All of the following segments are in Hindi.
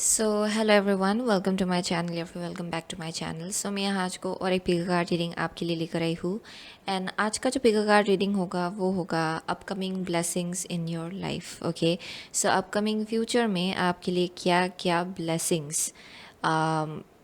So hello everyone, welcome to my channel या फिर welcome back to my channel. So मैं यहाँ आज को और एक पिका कार्ड रीडिंग आपके लिए लेकर आई हूँ। एंड आज का जो पिका कार्ड रीडिंग होगा वो होगा upcoming blessings in your life. Okay, so upcoming future में आपके लिए क्या क्या ब्लेसिंग्स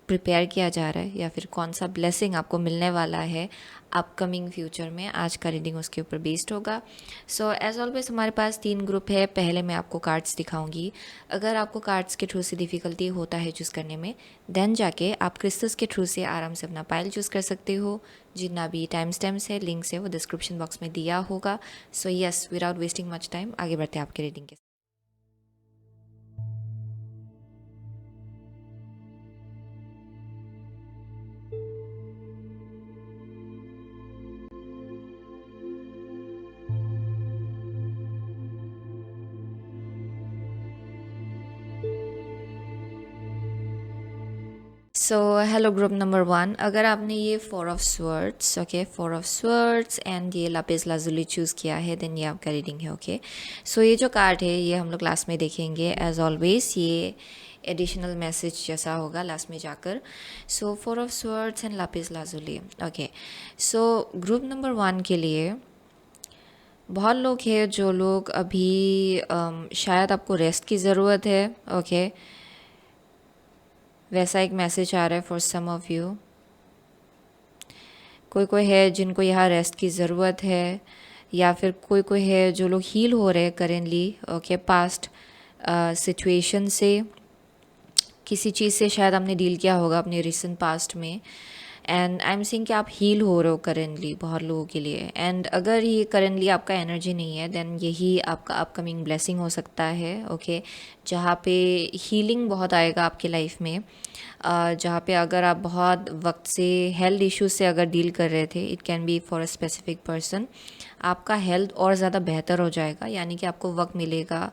प्रिपेयर किया जा रहा है या फिर कौन सा ब्लेसिंग आपको मिलने वाला है अपकमिंग फ्यूचर में, आज का रीडिंग उसके ऊपर बेस्ड होगा। सो एज ऑलवेज हमारे पास 3 ग्रुप है। पहले मैं आपको कार्ड्स दिखाऊंगी। अगर आपको कार्ड्स के थ्रू से डिफ़िकल्टी होता है चूज़ करने में, देन जाके आप क्रिस्टल्स के थ्रू से आराम से अपना पाइल चूज़ कर सकते हो। जितना भी टाइम स्टैम्प्स है, लिंक्स है, वो डिस्क्रिप्शन बॉक्स में दिया होगा। So yes, without wasting much time आगे बढ़ते हैं आपके रीडिंग के। सो हेलो ग्रुप नंबर 1, अगर आपने ये 4 of swords, okay, 4 of swords and ये लापिस लाजुली चूज़ किया है, देन ये आपका रीडिंग है। ओके, सो ये जो कार्ड है ये हम लोग लास्ट में देखेंगे। एज ऑलवेज ये एडिशनल मैसेज जैसा होगा लास्ट में जाकर। सो 4 of swords and lapis lazuli. Okay, so group number 1 के लिए बहुत लोग हैं जो लोग अभी शायद आपको रेस्ट की ज़रूरत है। ओके, वैसा एक मैसेज आ रहा है फॉर सम ऑफ यू। कोई कोई है जिनको यहाँ रेस्ट की ज़रूरत है, या फिर कोई कोई है जो लोग हील हो रहे हैं करेंटली। ओके, पास्ट सिचुएशन से, किसी चीज़ से शायद आपने डील किया होगा अपने रिसेंट पास्ट में। एंड आई एम सीइंग कि आप हील हो रहे हो करेंटली बहुत लोगों के लिए। एंड अगर ये करेंटली आपका एनर्जी नहीं है, देन यही आपका अपकमिंग ब्लेसिंग हो सकता है। ओके, जहाँ पे हीलिंग बहुत आएगा आपके लाइफ में। जहाँ पे अगर आप बहुत वक्त से हेल्थ इश्यूज से अगर डील कर रहे थे, it can B for a specific person, आपका हेल्थ और ज़्यादा बेहतर हो जाएगा, यानी कि आपको वक्त मिलेगा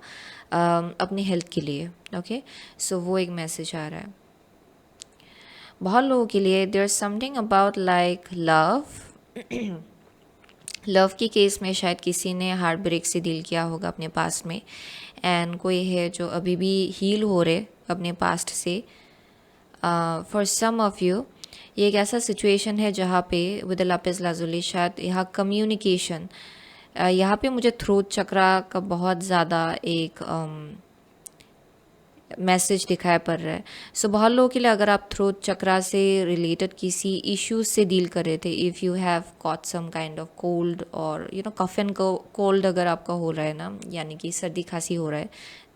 अपनी हेल्थ के लिए। ओके, सो वो एक मैसेज आ रहा है बहुत लोगों के लिए। There something about like love. Love के केस में शायद किसी ने हार्ट ब्रेक से डील किया होगा अपने पास्ट में, एंड कोई है जो अभी भी हील हो रहे अपने पास्ट से। फॉर सम ऑफ यू ये एक ऐसा सिचुएशन है जहाँ पे विद लापिस लाजुली शायद यहाँ कम्युनिकेशन, यहाँ पे मुझे थ्रोट चक्रा का बहुत ज़्यादा एक मैसेज दिखाई पड़ रहा है। सो बहुत लोगों के लिए अगर आप थ्रोट चक्रा से रिलेटेड किसी इश्यूज से डील कर रहे थे, if you have got some kind of cold और कफ एंड कोल्ड अगर आपका हो रहा है ना, यानी कि सर्दी खांसी हो रहा है,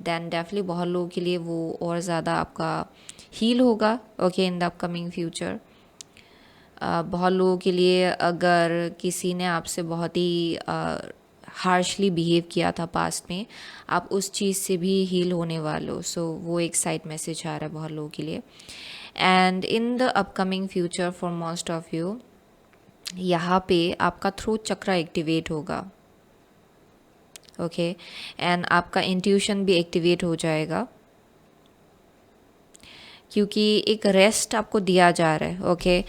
देन डेफिनेटली बहुत लोगों के लिए वो और ज़्यादा आपका हील होगा। Okay, in the upcoming future बहुत लोगों के लिए अगर किसी ने आपसे बहुत ही हार्शली बिहेव किया था पास्ट में, आप उस चीज़ से भी हील होने वाले हो। सो वो एक साइड मैसेज आ रहा है बहुत लोगों के लिए। And in the upcoming future for most of you, यहाँ पे आपका थ्रोट चक्र एक्टिवेट होगा। ओके, एंड आपका इंट्यूशन भी एक्टिवेट हो जाएगा, क्योंकि एक रेस्ट आपको दिया जा रहा है। Okay,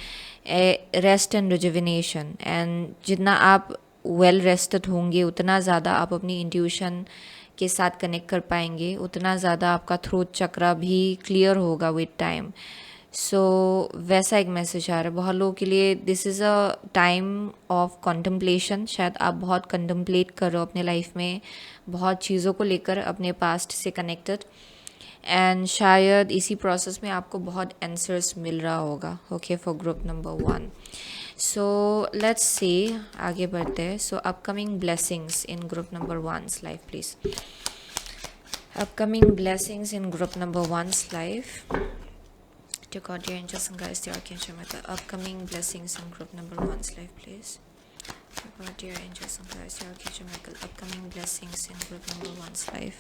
rest and rejuvenation, and जितना आप वेल रेस्टेड होंगे उतना ज़्यादा आप अपनी इंट्यूशन के साथ कनेक्ट कर पाएंगे, उतना ज़्यादा आपका थ्रोट चक्रा भी क्लियर होगा विद टाइम। सो वैसा एक मैसेज आ रहा है बहुत लोगों के लिए। This is a time of contemplation. शायद आप बहुत कंटम्पलेट कर रहे हो अपने लाइफ में, बहुत चीज़ों को लेकर अपने पास्ट से कनेक्टेड, एंड शायद इसी प्रोसेस में आपको बहुत आंसर्स मिल रहा होगा। Okay, for group number 1। So let's सी, आगे बढ़ते हैं। सो upcoming blessings in group number 1's life please. Upcoming blessings in group number 1's life, to God, dear angels and guides, the Archangel Michael. Upcoming blessings in group number 1's life, please. To God, dear angels and guides, the Archangel Michael. Upcoming blessings in group number 1's life.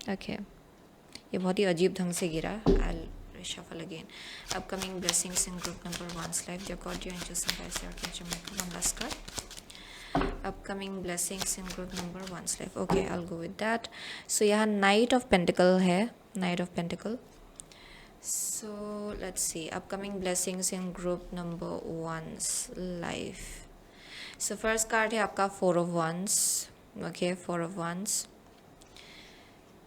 Okay. ये बहुत ही अजीब ढंग से गिरा। I'll shuffle again. Upcoming blessings in group number 1's life. Dear God, dear angels and guides, the Archangel Michael. One last card. Upcoming blessings in group number 1's life. Okay, I'll go with that. So यहाँ Knight of Pentacle है, Knight of Pentacle. So let's see, upcoming blessings in group number 1's life. So first card है आपका 4 of Wands. Okay, 4 of Wands.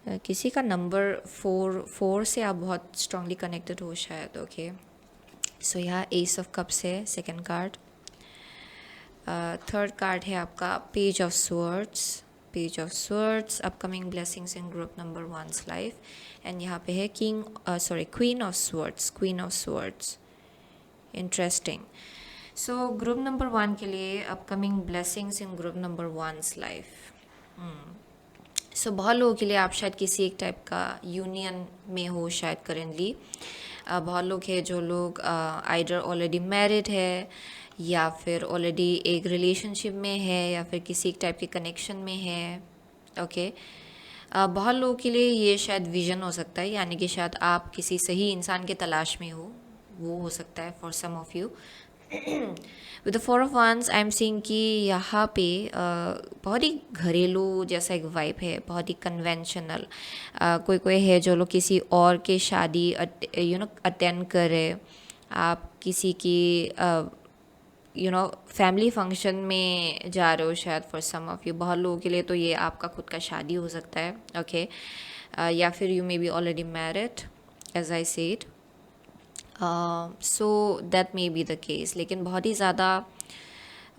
किसी का नंबर 4 से आप बहुत स्ट्रांगली कनेक्टेड हो शायद. ओके, सो यहाँ एस ऑफ कप्स है सेकंड कार्ड. थर्ड कार्ड है आपका page of swords. Page of swords, upcoming blessings in group number 1's life. And यहाँ पे है queen of swords. Queen of swords, interesting. So group number 1 के लिए upcoming blessings in group number 1's life. So बहुत लोगों के लिए आप शायद किसी एक टाइप का यूनियन में हो शायद करेंटली. बहुत लोग हैं जो लोग आइदर ऑलरेडी मैरिड है या फिर ऑलरेडी एक रिलेशनशिप में है या फिर किसी एक टाइप के कनेक्शन में है. ओके, बहुत लोगों के लिए ये शायद विजन हो सकता है, यानी कि शायद आप किसी सही इंसान के तलाश में वो हो सकता है for some of you. With the 4 of wands I am seeing कि यहाँ पे बहुत ही घरेलू जैसा एक वाइब है, बहुत ही कन्वेंशनल. कोई कोई है जो लोग किसी और के शादी अटेंड करे. आप किसी की फैमिली फंक्शन में जा रहे हो शायद फॉर सम ऑफ यू. बहुत लोगों के लिए तो ये आपका खुद का शादी हो सकता है. ओके, या फिर you may be already married as I said. So that may be the case. लेकिन बहुत ही ज़्यादा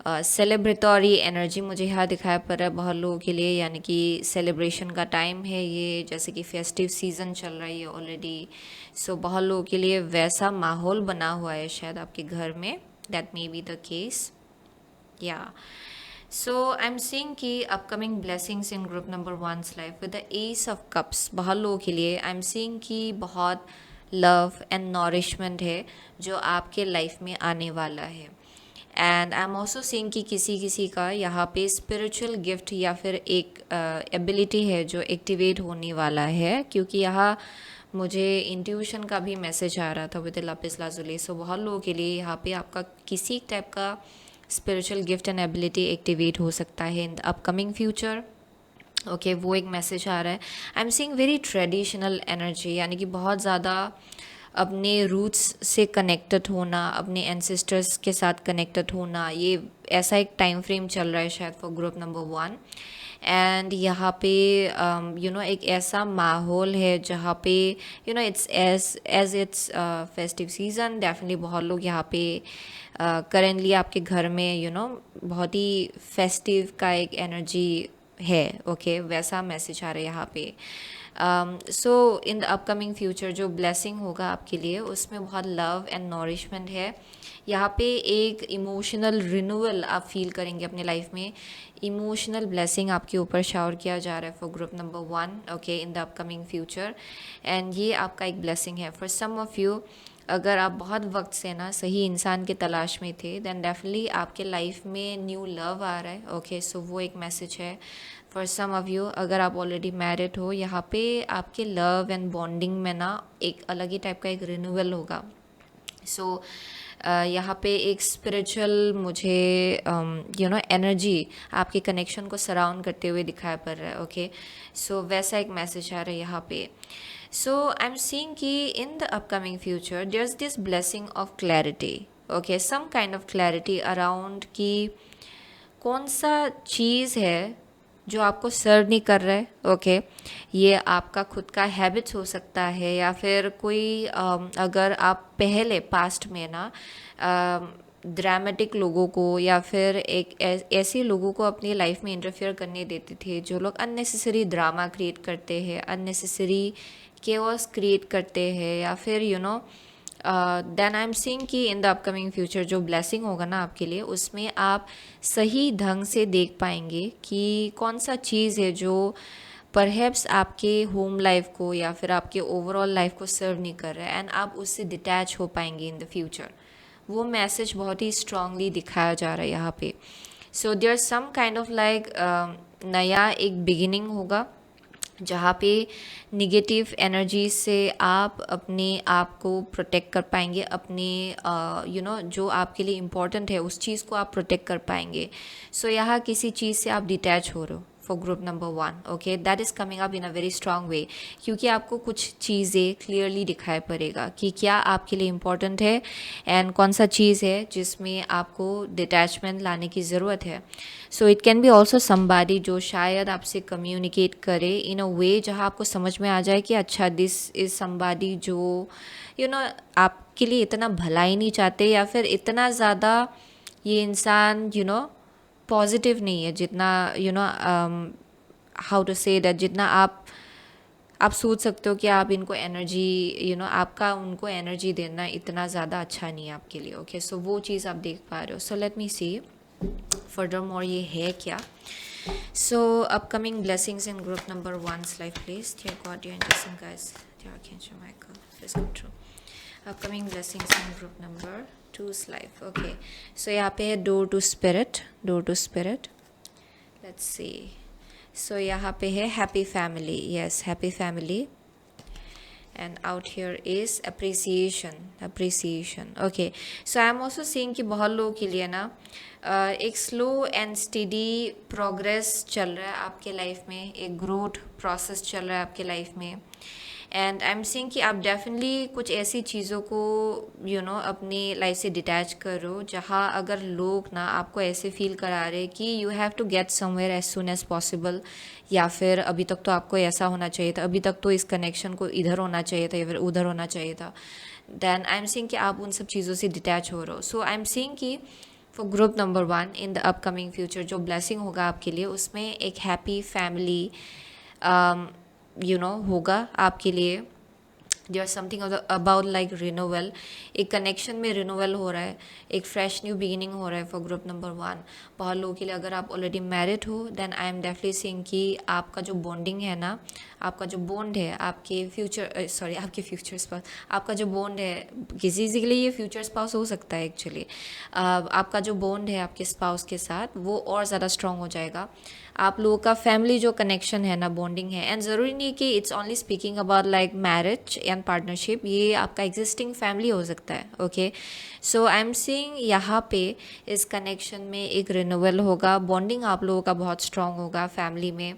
सेलिब्रेटरी एनर्जी मुझे यहाँ दिखाया पड़ रहा है बहुत लोगों के लिए, यानी कि सेलिब्रेशन का टाइम है ये, जैसे कि फेस्टिव सीज़न चल रहा है ऑलरेडी. सो बहुत लोगों के लिए वैसा माहौल बना हुआ है शायद आपके घर में. That may be the case. या सो आई एम सीइंग कि upcoming blessings in group number 1's life with the S of cups. बहुत लोगों के लिए आई एम सीइंग कि बहुत लव एंड नॉरिशमेंट है जो आपके लाइफ में आने वाला है. And I am also seeing कि किसी का यहाँ पे स्पिरिचुअल गिफ्ट या फिर एक एबिलिटी है जो एक्टिवेट होने वाला है, क्योंकि यहाँ मुझे इंट्यूशन का भी मैसेज आ रहा था विद लापिस लाजुली. सो बहुत लोगों के लिए यहाँ पे आपका किसी टाइप का spiritual gift and ability activate हो सकता है in the upcoming future. Okay, वो एक मैसेज आ रहा है. I am seeing very traditional energy, यानी कि बहुत ज़्यादा अपने रूट्स से कनेक्टेड होना, अपने एंसेस्टर्स के साथ कनेक्टेड होना. ये ऐसा एक टाइम फ्रेम चल रहा है शायद फॉर ग्रुप नंबर 1. एंड यहाँ पे एक ऐसा माहौल है जहाँ पे it's as it's festive season. Definitely बहुत लोग यहाँ पे करेंटली आपके घर में बहुत ही फेस्टिव का एक एनर्जी है. ओके, वैसा मैसेज आ रहा है यहाँ पे. सो इन द अपकमिंग फ्यूचर जो ब्लेसिंग होगा आपके लिए उसमें बहुत लव एंड नॉरिशमेंट है. यहाँ पे एक इमोशनल रिन्यूअल आप फील करेंगे अपने लाइफ में. इमोशनल ब्लेसिंग आपके ऊपर शावर किया जा रहा है for group number 1. Okay, in the upcoming future. And ये आपका एक ब्लेसिंग है फॉर सम ऑफ यू. अगर आप बहुत वक्त से ना सही इंसान के तलाश में थे, देन डेफिनेटली आपके लाइफ में न्यू लव आ रहा है. ओके, सो वो एक मैसेज है फॉर सम ऑफ यू. अगर आप ऑलरेडी मैरिड हो, यहाँ पे आपके लव एंड बॉन्डिंग में ना एक अलग ही टाइप का एक रिन्यूअल होगा. सो यहाँ पे एक स्पिरिचुअल मुझे एनर्जी आपके कनेक्शन को सराउंड करते हुए दिखाई पड़ रहा है. ओके, सो वैसा एक मैसेज आ रहा है यहाँ पे. सो आई एम सीइंग कि in the upcoming future there is this blessing of clarity. Okay, some kind of clarity around कि कौन सा चीज़ है जो आपको सर्व नहीं कर रहा है. ओके, ये आपका खुद का हैबिट्स हो सकता है या फिर कोई अगर आप पहले पास्ट में ना ड्रामेटिक लोगों को या फिर एक ऐसे लोगों को अपनी लाइफ में इंटरफेयर करने देते थे जो लोग अननेसेसरी ड्रामा क्रिएट करते हैं, अननेसेसरी केओस क्रिएट करते हैं, या फिर देन आई एम सीइंग कि इन द अपकमिंग फ्यूचर जो ब्लेसिंग होगा ना आपके लिए उसमें आप सही ढंग से देख पाएंगे कि कौन सा चीज़ है जो परहैप्स आपके होम लाइफ को या फिर आपके ओवरऑल लाइफ को सर्व नहीं कर रहा है, एंड आप उससे डिटैच हो पाएंगे इन द फ्यूचर. वो मैसेज बहुत ही स्ट्रांगली दिखाया जा रहा है यहाँ पे. So there some kind of like नया एक बिगिनिंग होगा जहाँ पे निगेटिव एनर्जी से आप अपने आप को प्रोटेक्ट कर पाएंगे. अपने जो आपके लिए इम्पोर्टेंट है उस चीज़ को आप प्रोटेक्ट कर पाएंगे. सो यहाँ किसी चीज़ से आप डिटैच हो रहे हो for group number 1. Okay, that is coming up in a very strong way, क्योंकि आपको कुछ चीज़ें क्लियरली दिखाई पड़ेगा कि क्या आपके लिए इम्पोर्टेंट है एंड कौन सा चीज़ है जिसमें आपको डिटैचमेंट लाने की ज़रूरत है. So it can B also somebody जो शायद आपसे कम्युनिकेट करे इन अ वे जहाँ आपको समझ में आ जाए कि अच्छा दिस इज़ समबडी जो आपके लिए इतना भला ही नहीं चाहते, या फिर इतना ज़्यादा ये इंसान पॉजिटिव नहीं है जितना हाउ टू से दैट, जितना आप सोच सकते हो कि आप इनको एनर्जी आपका उनको एनर्जी देना इतना ज़्यादा अच्छा नहीं है आपके लिए. ओके, सो वो चीज़ आप देख पा रहे हो. सो लेट मी सी फर्दर मोर ये है क्या. सो upcoming blessings in group number 1's life please. Dear God, dear angels and guys, dear Archangel Michael, please come true. Upcoming blessings in group number 2's life. Okay, so यहाँ पे है door to spirit. Let's see. So यहाँ पे है happy family. Yes, happy family. And out here is appreciation. Okay, so I am also seeing कि बहुत लोगों के लिए ना एक स्लो एंड स्टेडी प्रोग्रेस चल रहा है आपके लाइफ में, एक ग्रोथ प्रोसेस चल रहा है आपके लाइफ में. एंड आई एम सीइंग कि आप डेफिनेटली कुछ ऐसी चीज़ों को अपनी लाइफ से डिटैच करो जहाँ अगर लोग ना आपको ऐसे फील करा रहे कि you have to get somewhere as soon as possible, या फिर अभी तक तो आपको ऐसा होना चाहिए था, अभी तक तो इस कनेक्शन को इधर होना चाहिए था या फिर उधर होना चाहिए था. देन आई एम सीइंग कि आप उन सब चीज़ों से डिटैच हो रहे हो. सो आई एम सीइंग कि for group number 1 in the upcoming future जो ब्लेसिंग होगा आपके लिए उसमें एक हैप्पी फैमिली होगा आपके लिए. There something about like renewal, एक कनेक्शन में रिनोवल हो रहा है, एक फ्रेश न्यू बिगिनिंग हो रहा है फॉर ग्रुप नंबर 1. बहुत लोगों के लिए अगर आप ऑलरेडी मैरिड हो then I am definitely seeing कि आपका जो बॉन्डिंग है ना, आपका जो बॉन्ड है आपके फ्यूचर स्पाउस, आपका जो बॉन्ड है, किसी के लिए ये फ्यूचर स्पाउस हो सकता है एक्चुअली, आपका जो बॉन्ड है आपके स्पाउस के साथ वो और ज़्यादा स्ट्रॉन्ग हो जाएगा. आप लोगों का फैमिली जो कनेक्शन है ना, बॉन्डिंग है, एंड ज़रूरी नहीं कि it's only speaking about like marriage and partnership, ये आपका एग्जिस्टिंग फैमिली हो सकता है. Okay, so I am seeing यहाँ पे इस कनेक्शन में एक रिन्यूअल होगा, बॉन्डिंग आप लोगों का बहुत स्ट्रॉन्ग होगा फैमिली में,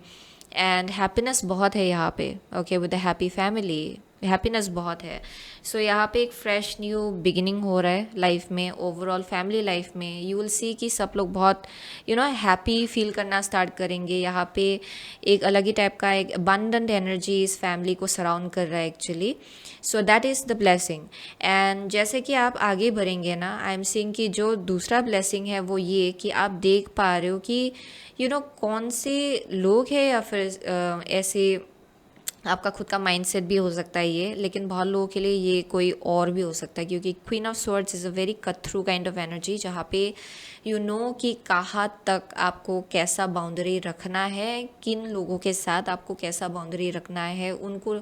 एंड हैप्पीनेस बहुत है यहाँ पे. Okay, with a happy family happiness बहुत है. सो यहाँ पे एक फ्रेश न्यू बिगिनिंग हो रहा है लाइफ में, ओवरऑल फैमिली लाइफ में. यू विल सी कि सब लोग बहुत हैप्पी फील करना स्टार्ट करेंगे. यहाँ पे एक अलग ही टाइप का एक अबंडेंट एनर्जी इस फैमिली को सराउंड कर रहा है actually. So that is the blessing. And जैसे कि आप आगे बढ़ेंगे ना, आई एम सीइंग कि जो दूसरा ब्लेसिंग है वो ये कि आप देख पा रहे हो कि कौन से लोग हैं, या फिर ऐसे आपका खुद का माइंडसेट भी हो सकता है ये, लेकिन बहुत लोगों के लिए ये कोई और भी हो सकता है, क्योंकि queen of swords is a very cut through kind of energy, जहाँ पे कि कहाँ तक आपको कैसा बाउंड्री रखना है, किन लोगों के साथ आपको कैसा बाउंड्री रखना है, उनको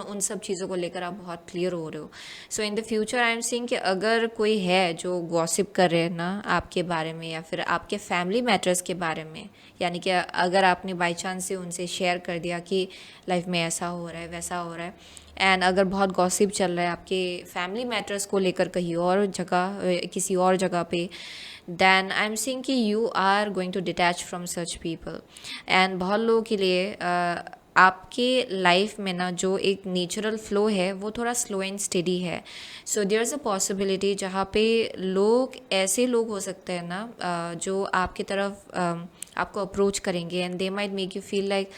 उन सब चीज़ों को लेकर आप बहुत क्लियर हो रहे हो. So in the future I am seeing कि अगर कोई है जो गॉसिप कर रहे हैं ना आपके बारे में या फिर आपके फैमिली मैटर्स के बारे में, यानी कि अगर आपने बाई चांस से उनसे शेयर कर दिया कि लाइफ में ऐसा हो रहा है वैसा हो रहा है, एंड अगर बहुत गॉसिप चल रहा है आपके फैमिली मैटर्स को लेकर कहीं और जगह, किसी और जगह पे, देन आई एम सीइंग कि you are going to detach from such people. And बहुत लोगों के लिए आपके लाइफ में ना जो एक नेचुरल फ्लो है वो थोड़ा स्लो एंड स्टेडी है. So there is a possibility जहाँ पे लोग ऐसे लोग हो सकते हैं ना जो आपकी तरफ आपको अप्रोच करेंगे, and they might make you feel like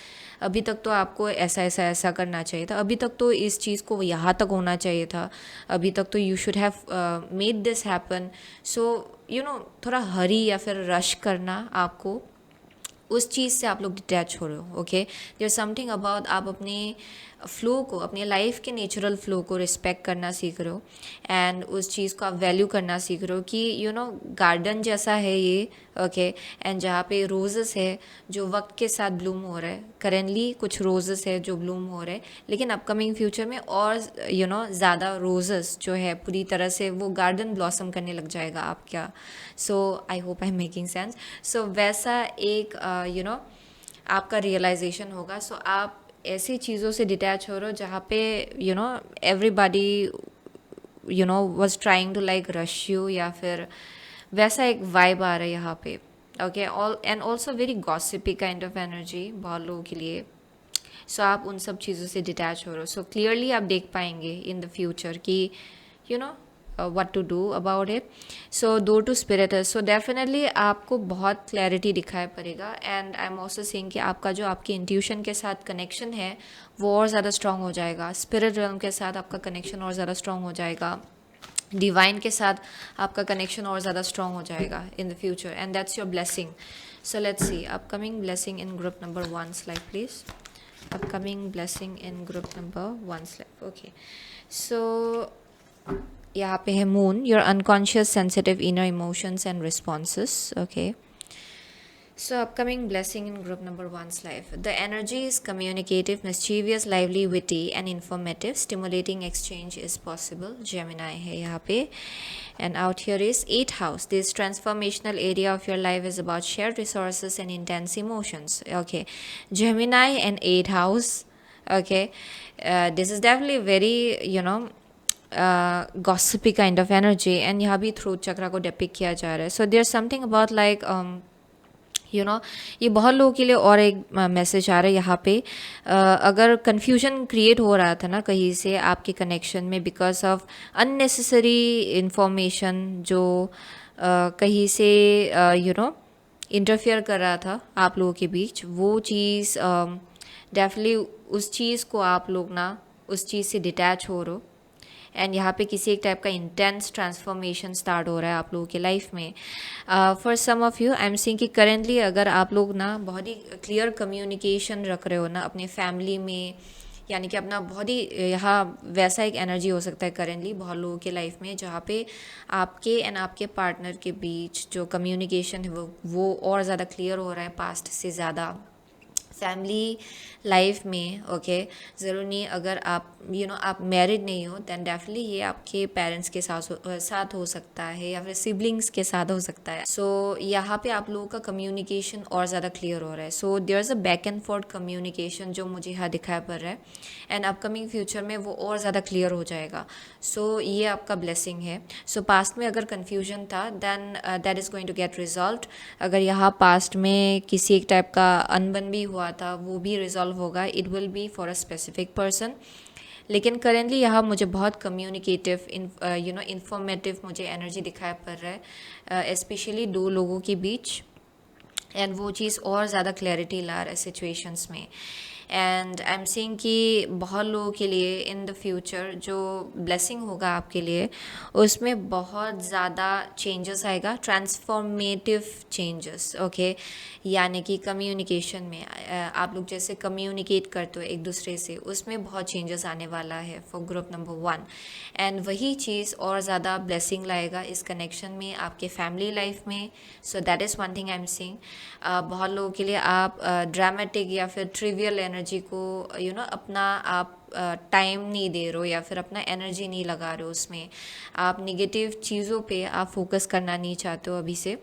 अभी तक तो आपको ऐसा करना चाहिए था, अभी तक तो इस चीज़ को यहाँ तक होना चाहिए था, अभी तक तो you should have made this happen. So थोड़ा हरी या फिर रश करना, आपको उस चीज़ से आप लोग डिटैच हो रहे हो. ओके, देयर समथिंग अबाउट आप अपने फ्लो को, अपनी लाइफ के नेचुरल फ्लो को रिस्पेक्ट करना सीख रहे हो, एंड उस चीज़ को आप वैल्यू करना सीख रहे हो कि गार्डन जैसा है ये. ओके, एंड जहाँ पे रोजेस है जो वक्त के साथ ब्लूम हो रहा है, करेंटली कुछ रोजेस है जो ब्लूम हो रहे हैं, लेकिन अपकमिंग फ्यूचर में और ज़्यादा रोजेस जो है पूरी तरह से वो गार्डन ब्लॉसम करने लग जाएगा आपका. So I hope I am making sense. So वैसा एक आपका रियलाइजेशन होगा. सो आप ऐसी चीज़ों से डिटैच हो रहे हो जहाँ पे everybody was trying to like rush you, या फिर वैसा एक वाइब आ रहा है यहाँ पे. Okay, all and also very gossipy kind of energy बहुत लोगों के लिए. सो आप उन सब चीज़ों से डिटैच हो रहे हो. सो क्लियरली आप देख पाएंगे इन द फ्यूचर कि you know what to do about it. So door to spirit है, so definitely आपको बहुत क्लैरिटी दिखाई पड़ेगा. And I am also saying कि आपका जो आपके इंट्यूशन के साथ कनेक्शन है वो और ज़्यादा स्ट्रॉन्ग हो जाएगा. स्पिरिट realm के साथ आपका कनेक्शन और ज़्यादा स्ट्रॉन्ग हो जाएगा. डिवाइन के साथ आपका कनेक्शन और ज़्यादा स्ट्रॉन्ग हो जाएगा in the future. And that's your blessing. So let's see upcoming blessing in group number 1 slide please. Upcoming blessing in group number 1 slide. Okay, so यहाँ पे है moon, your unconscious sensitive inner emotions and responses. Okay, so upcoming blessing in group number 1's life. The energy is communicative, mischievous, lively, witty and informative. Stimulating exchange is possible. Gemini है यहाँ पे. And out here is 8th house. This transformational area of your life is about shared resources and intense emotions. Okay, Gemini and 8th house. Okay, this is definitely very gossipy kind of energy. And यहाँ भी throat chakra को depict किया जा रहा है. So there's something about like ये बहुत लोगों के लिए. और एक मैसेज आ रहा है यहाँ पे. अगर कन्फ्यूजन क्रिएट हो रहा था ना कहीं से आपके कनेक्शन में बिकॉज ऑफ अननेसेसरी इंफॉर्मेशन जो कहीं से इंटरफेयर कर रहा था आप लोगों के बीच, वो चीज़ डेफिनेटली उस चीज़ को आप लोग ना उस चीज़ से डिटैच हो रहे हो. एंड यहाँ पे किसी एक टाइप का इंटेंस ट्रांसफॉर्मेशन स्टार्ट हो रहा है आप लोगों के लाइफ में. For some of you I am seeing कि करेंटली अगर आप लोग ना बहुत ही क्लियर कम्युनिकेशन रख रहे हो ना अपने फैमिली में, यानी कि अपना बहुत ही यहाँ वैसा एक एनर्जी हो सकता है करेंटली बहुत लोगों के लाइफ में जहाँ पे आपके एंड आपके पार्टनर के बीच जो कम्युनिकेशन है वो और ज़्यादा क्लियर हो रहा है पास्ट से ज़्यादा. फैमिली लाइफ में ओके ज़रूर नहीं, अगर आप आप मैरिड नहीं हो दैन डेफिनेटली ये आपके पेरेंट्स के साथ हो सकता है या फिर सिबलिंग्स के साथ हो सकता है. सो यहाँ पे आप लोगों का कम्युनिकेशन और ज़्यादा क्लियर हो रहा है. So there is a back and forth communication जो मुझे यहाँ दिखाई पड़ रहा है. एंड अपकमिंग फ्यूचर में वो और ज़्यादा क्लियर हो जाएगा. सो ये आपका ब्लेसिंग है. सो पास्ट में अगर कन्फ्यूजन था then that is going to get resolve. अगर यहाँ पास्ट में किसी एक टाइप का अनबन भी हुआ था वो भी रिजॉल्व होगा. It will be for a specific person. लेकिन करेंटली यहाँ मुझे बहुत कम्युनिकेटिव इंफॉर्मेटिव मुझे एनर्जी दिखाई पड़ रहा है स्पेशली दो लोगों के बीच. एंड वो चीज़ और ज़्यादा क्लैरिटी ला रहा है सिचुएशंस में. एंड आई एम सीइंग कि बहुत लोगों के लिए इन द फ्यूचर जो ब्लेसिंग होगा आपके लिए उसमें बहुत ज़्यादा चेंजेस आएगा, ट्रांसफॉर्मेटिव चेंजेस. ओके, यानी कि कम्युनिकेशन में आप लोग जैसे कम्युनिकेट करते हो एक दूसरे से उसमें बहुत चेंजेस आने वाला है फॉर ग्रुप नंबर 1. एंड वही चीज़ और ज़्यादा ब्लेसिंग लाएगा इस कनेक्शन में आपके फैमिली लाइफ में. सो that is one thing I am seeing. बहुत लोगों के लिए आप ड्रामेटिक या फिर ट्रिवियल एनर्जी को अपना आप टाइम नहीं दे रहे हो या फिर अपना एनर्जी नहीं लगा रहे हो उसमें. आप निगेटिव चीज़ों पे आप फोकस करना नहीं चाहते हो अभी से.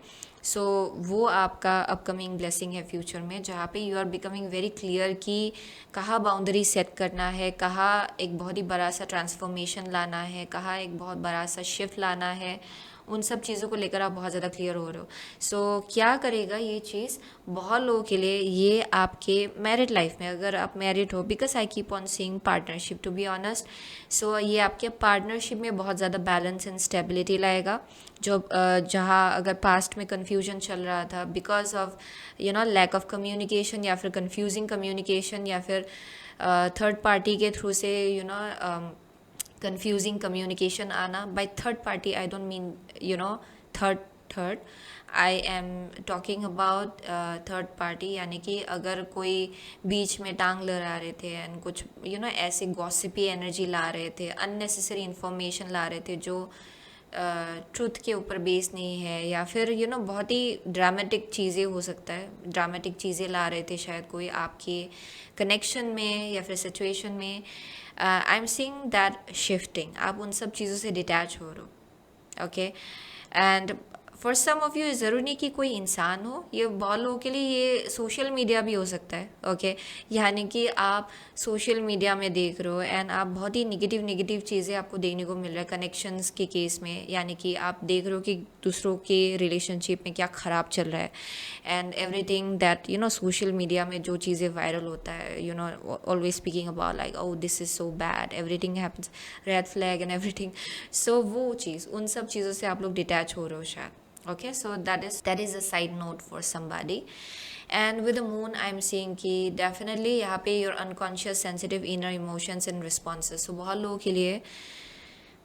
सो वो आपका अपकमिंग ब्लेसिंग है फ्यूचर में जहाँ पे you are becoming very clear कि कहाँ बाउंड्री सेट करना है, कहाँ एक बहुत ही बड़ा सा ट्रांसफॉर्मेशन लाना है, कहाँ एक बहुत बड़ा सा शिफ्ट लाना है. उन सब चीज़ों को लेकर आप बहुत ज़्यादा क्लियर हो रहे हो. सो क्या करेगा ये चीज़ बहुत लोगों के लिए, ये आपके मैरिड लाइफ में अगर आप मैरिड हो, because I keep on seeing partnership to be honest. So ये आपके पार्टनरशिप में बहुत ज़्यादा बैलेंस एंड स्टेबिलिटी लाएगा. जो जहाँ अगर पास्ट में कन्फ्यूजन चल रहा था because of lack of communication या फिर कन्फ्यूजिंग कम्युनिकेशन या फिर थर्ड पार्टी के थ्रू से confusing communication आना. by third party I don't mean third I am talking about third party, यानी कि अगर कोई बीच में टांग लगा रहे थे एंड कुछ ऐसे गॉसिपी एनर्जी ला रहे थे, अननेसेसरी इंफॉर्मेशन ला रहे थे जो ट्रूथ के ऊपर बेस नहीं है, या फिर बहुत ही ड्रामेटिक चीज़ें हो सकता है, ड्रामेटिक चीज़ें ला रहे थे शायद कोई आपके कनेक्शन में या फिर सिचुएशन में. I am seeing that shifting. आप उन सब चीज़ों से डिटैच हो रहे हो. Okay, and for some of you ज़रूर नहीं कि कोई इंसान हो, ये बहुत लोगों के लिए ये सोशल मीडिया भी हो सकता है। ओके, यानी कि आप सोशल मीडिया में देख रहे हो एंड आप बहुत ही नेगेटिव नेगेटिव चीज़ें आपको देखने को मिल रहा है कनेक्शंस के केस में, यानी कि आप देख रहे हो कि दूसरों के रिलेशनशिप में क्या ख़राब चल रहा है and everything that social media में जो चीज़ें वायरल होता है, always speaking about like oh this is so bad, everything happens, red flag and everything. So वो चीज़, उन सब चीज़ों से आप लोग डिटैच हो रहे हो शायद। Okay, so that is a side note for somebody. And with the moon I'm seeing कि definitely यहाँ पे your unconscious sensitive inner emotions and responses, so बहुत लोगों के लिए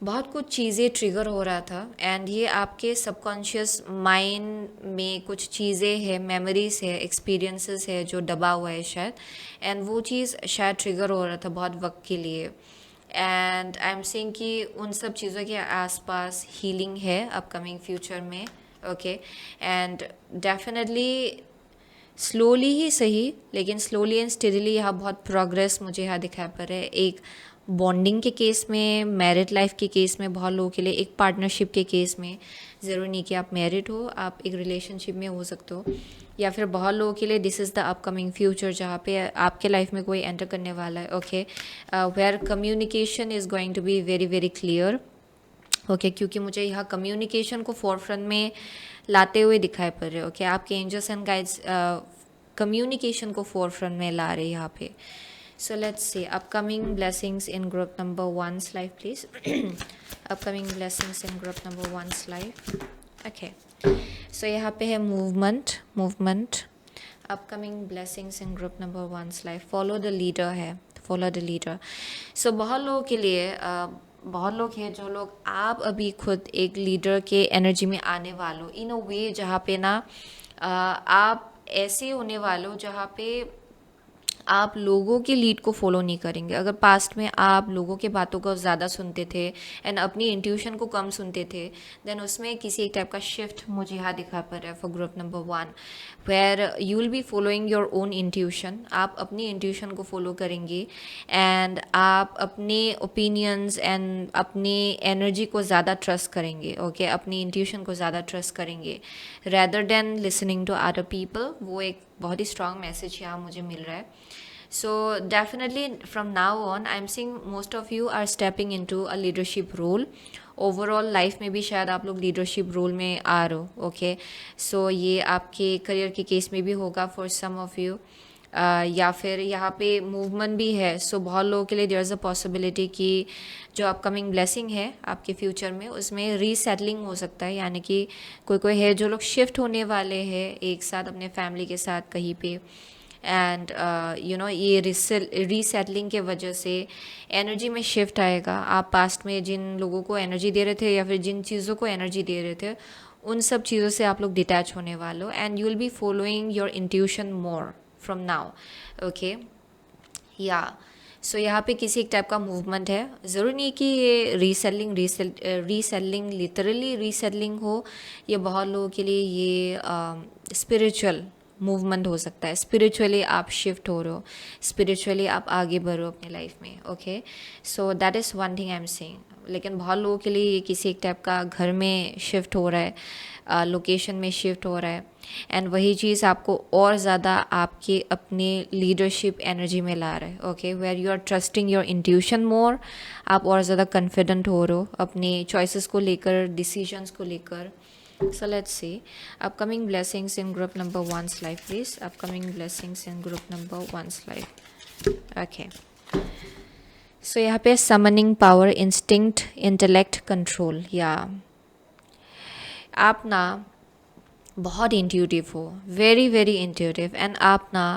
बहुत कुछ चीज़ें ट्रिगर हो रहा था एंड ये आपके सबकॉन्शियस माइंड में कुछ चीज़ें हैं, मेमोरीज है, एक्सपीरियंसेस है जो दबा हुआ है शायद, एंड वो चीज़ शायद ट्रिगर हो रहा था बहुत वक्त के लिए। एंड आई एम सेइंग कि उन सब चीज़ों के आसपास हीलिंग है अपकमिंग फ्यूचर में। ओके, एंड डेफिनेटली स्लोली ही सही, लेकिन स्लोली एंड स्टेडीली यहाँ बहुत प्रोग्रेस मुझे यहाँ दिखाई पड़ रहा है। एक बॉन्डिंग के केस में, मैरिड लाइफ के केस में, बहुत लोगों के लिए एक पार्टनरशिप के केस में, ज़रूरी नहीं कि आप मैरिड हो, आप एक रिलेशनशिप में हो सकते हो, या फिर बहुत लोगों के लिए this is the upcoming future जहाँ पे आपके लाइफ में कोई एंटर करने वाला है। Okay, where communication is going to be very very clear. Okay, क्योंकि मुझे यहाँ कम्युनिकेशन को फोरफ्रंट में लाते हुए दिखाई पड़ रहे। ओके, आपके एंजल्स एंड गाइड्स कम्युनिकेशन को फोरफ्रंट में ला रहे हैं यहाँ पे। So let's see upcoming blessings in group number 1's life please. Upcoming blessings in group number 1's life. Okay, so यहाँ पे है movement. Upcoming blessings in group number 1's life, follow the leader है, फॉलो द लीडर। सो बहुत लोगों के लिए बहुत लोग हैं जो लोग आप अभी खुद एक लीडर के एनर्जी में आने वालों इन अ वे जहाँ पे ना आप ऐसे होने वालों जहाँ पे आप लोगों के लीड को फॉलो नहीं करेंगे। अगर पास्ट में आप लोगों के बातों को ज़्यादा सुनते थे एंड अपनी इंट्यूशन को कम सुनते थे, देन उसमें किसी एक टाइप का शिफ्ट मुझे यहाँ दिखा पड़ रहा है for group number 1, where you will be following your own intuition. आप अपनी इंट्यूशन को फॉलो करेंगे एंड आप अपने ओपिनियंस एंड अपनी एनर्जी को ज़्यादा ट्रस्ट करेंगे। ओके, अपनी इंट्यूशन को ज़्यादा ट्रस्ट करेंगे rather than listening to other people. वो एक बहुत ही स्ट्रॉन्ग मैसेज यहाँ मुझे मिल रहा है। So definitely from now on I am seeing most of you are stepping into a leadership role. Overall life में भी शायद आप लोग लीडरशिप रोल में आ रहे हो। ओके, सो ये आपके करियर के केस में भी होगा फॉर सम ऑफ यू, या फिर यहाँ पे मूवमेंट भी है। सो बहुत लोगों के लिए देयर इज़ अ पॉसिबिलिटी कि जो अपकमिंग ब्लेसिंग है आपके फ्यूचर में उसमें रीसेटलिंग हो सकता है, यानी कि कोई है जो लोग शिफ्ट होने वाले हैं एक साथ अपने फैमिली के साथ कहीं पे, एंड ये रीसेटलिंग के वजह से एनर्जी में शिफ्ट आएगा। आप पास्ट में जिन लोगों को एनर्जी दे रहे थे या फिर जिन चीज़ों को एनर्जी दे रहे थे उन सब चीज़ों से आप लोग डिटैच होने वाले हो and you will be following your intuition more from now. Okay, या सो यहाँ पे किसी एक टाइप का मूवमेंट है। ज़रूरी नहीं कि ये रीसेलिंग लिटरली रीसेलिंग हो, ये बहुत लोगों के लिए ये स्पिरिचुअल मूवमेंट हो सकता है। स्पिरिचुअली आप शिफ्ट हो रहे हो, स्पिरिचुअली आप आगे बढ़ रहे हो अपने लाइफ में। Okay, so that is one thing I am saying. लेकिन बहुत लोगों के लिए ये किसी एक टाइप का घर में शिफ्ट हो रहा है, लोकेशन में शिफ्ट हो रहा है, एंड वही चीज़ आपको और ज़्यादा आपके अपने लीडरशिप एनर्जी में ला रहा है। Okay, where you are trusting your intuition more, आप और ज़्यादा कॉन्फिडेंट हो रहे हो अपने चॉइसेस को लेकर, डिसीजंस को लेकर। So let's see upcoming blessings in group number 1's life please. Upcoming blessings in group number 1's life. Okay, so यहाँ पे summoning power, instinct, intellect, control. Yeah, आप ना बहुत इंट्यूटिव हो, वेरी वेरी इंट्यूटिव, एंड आप ना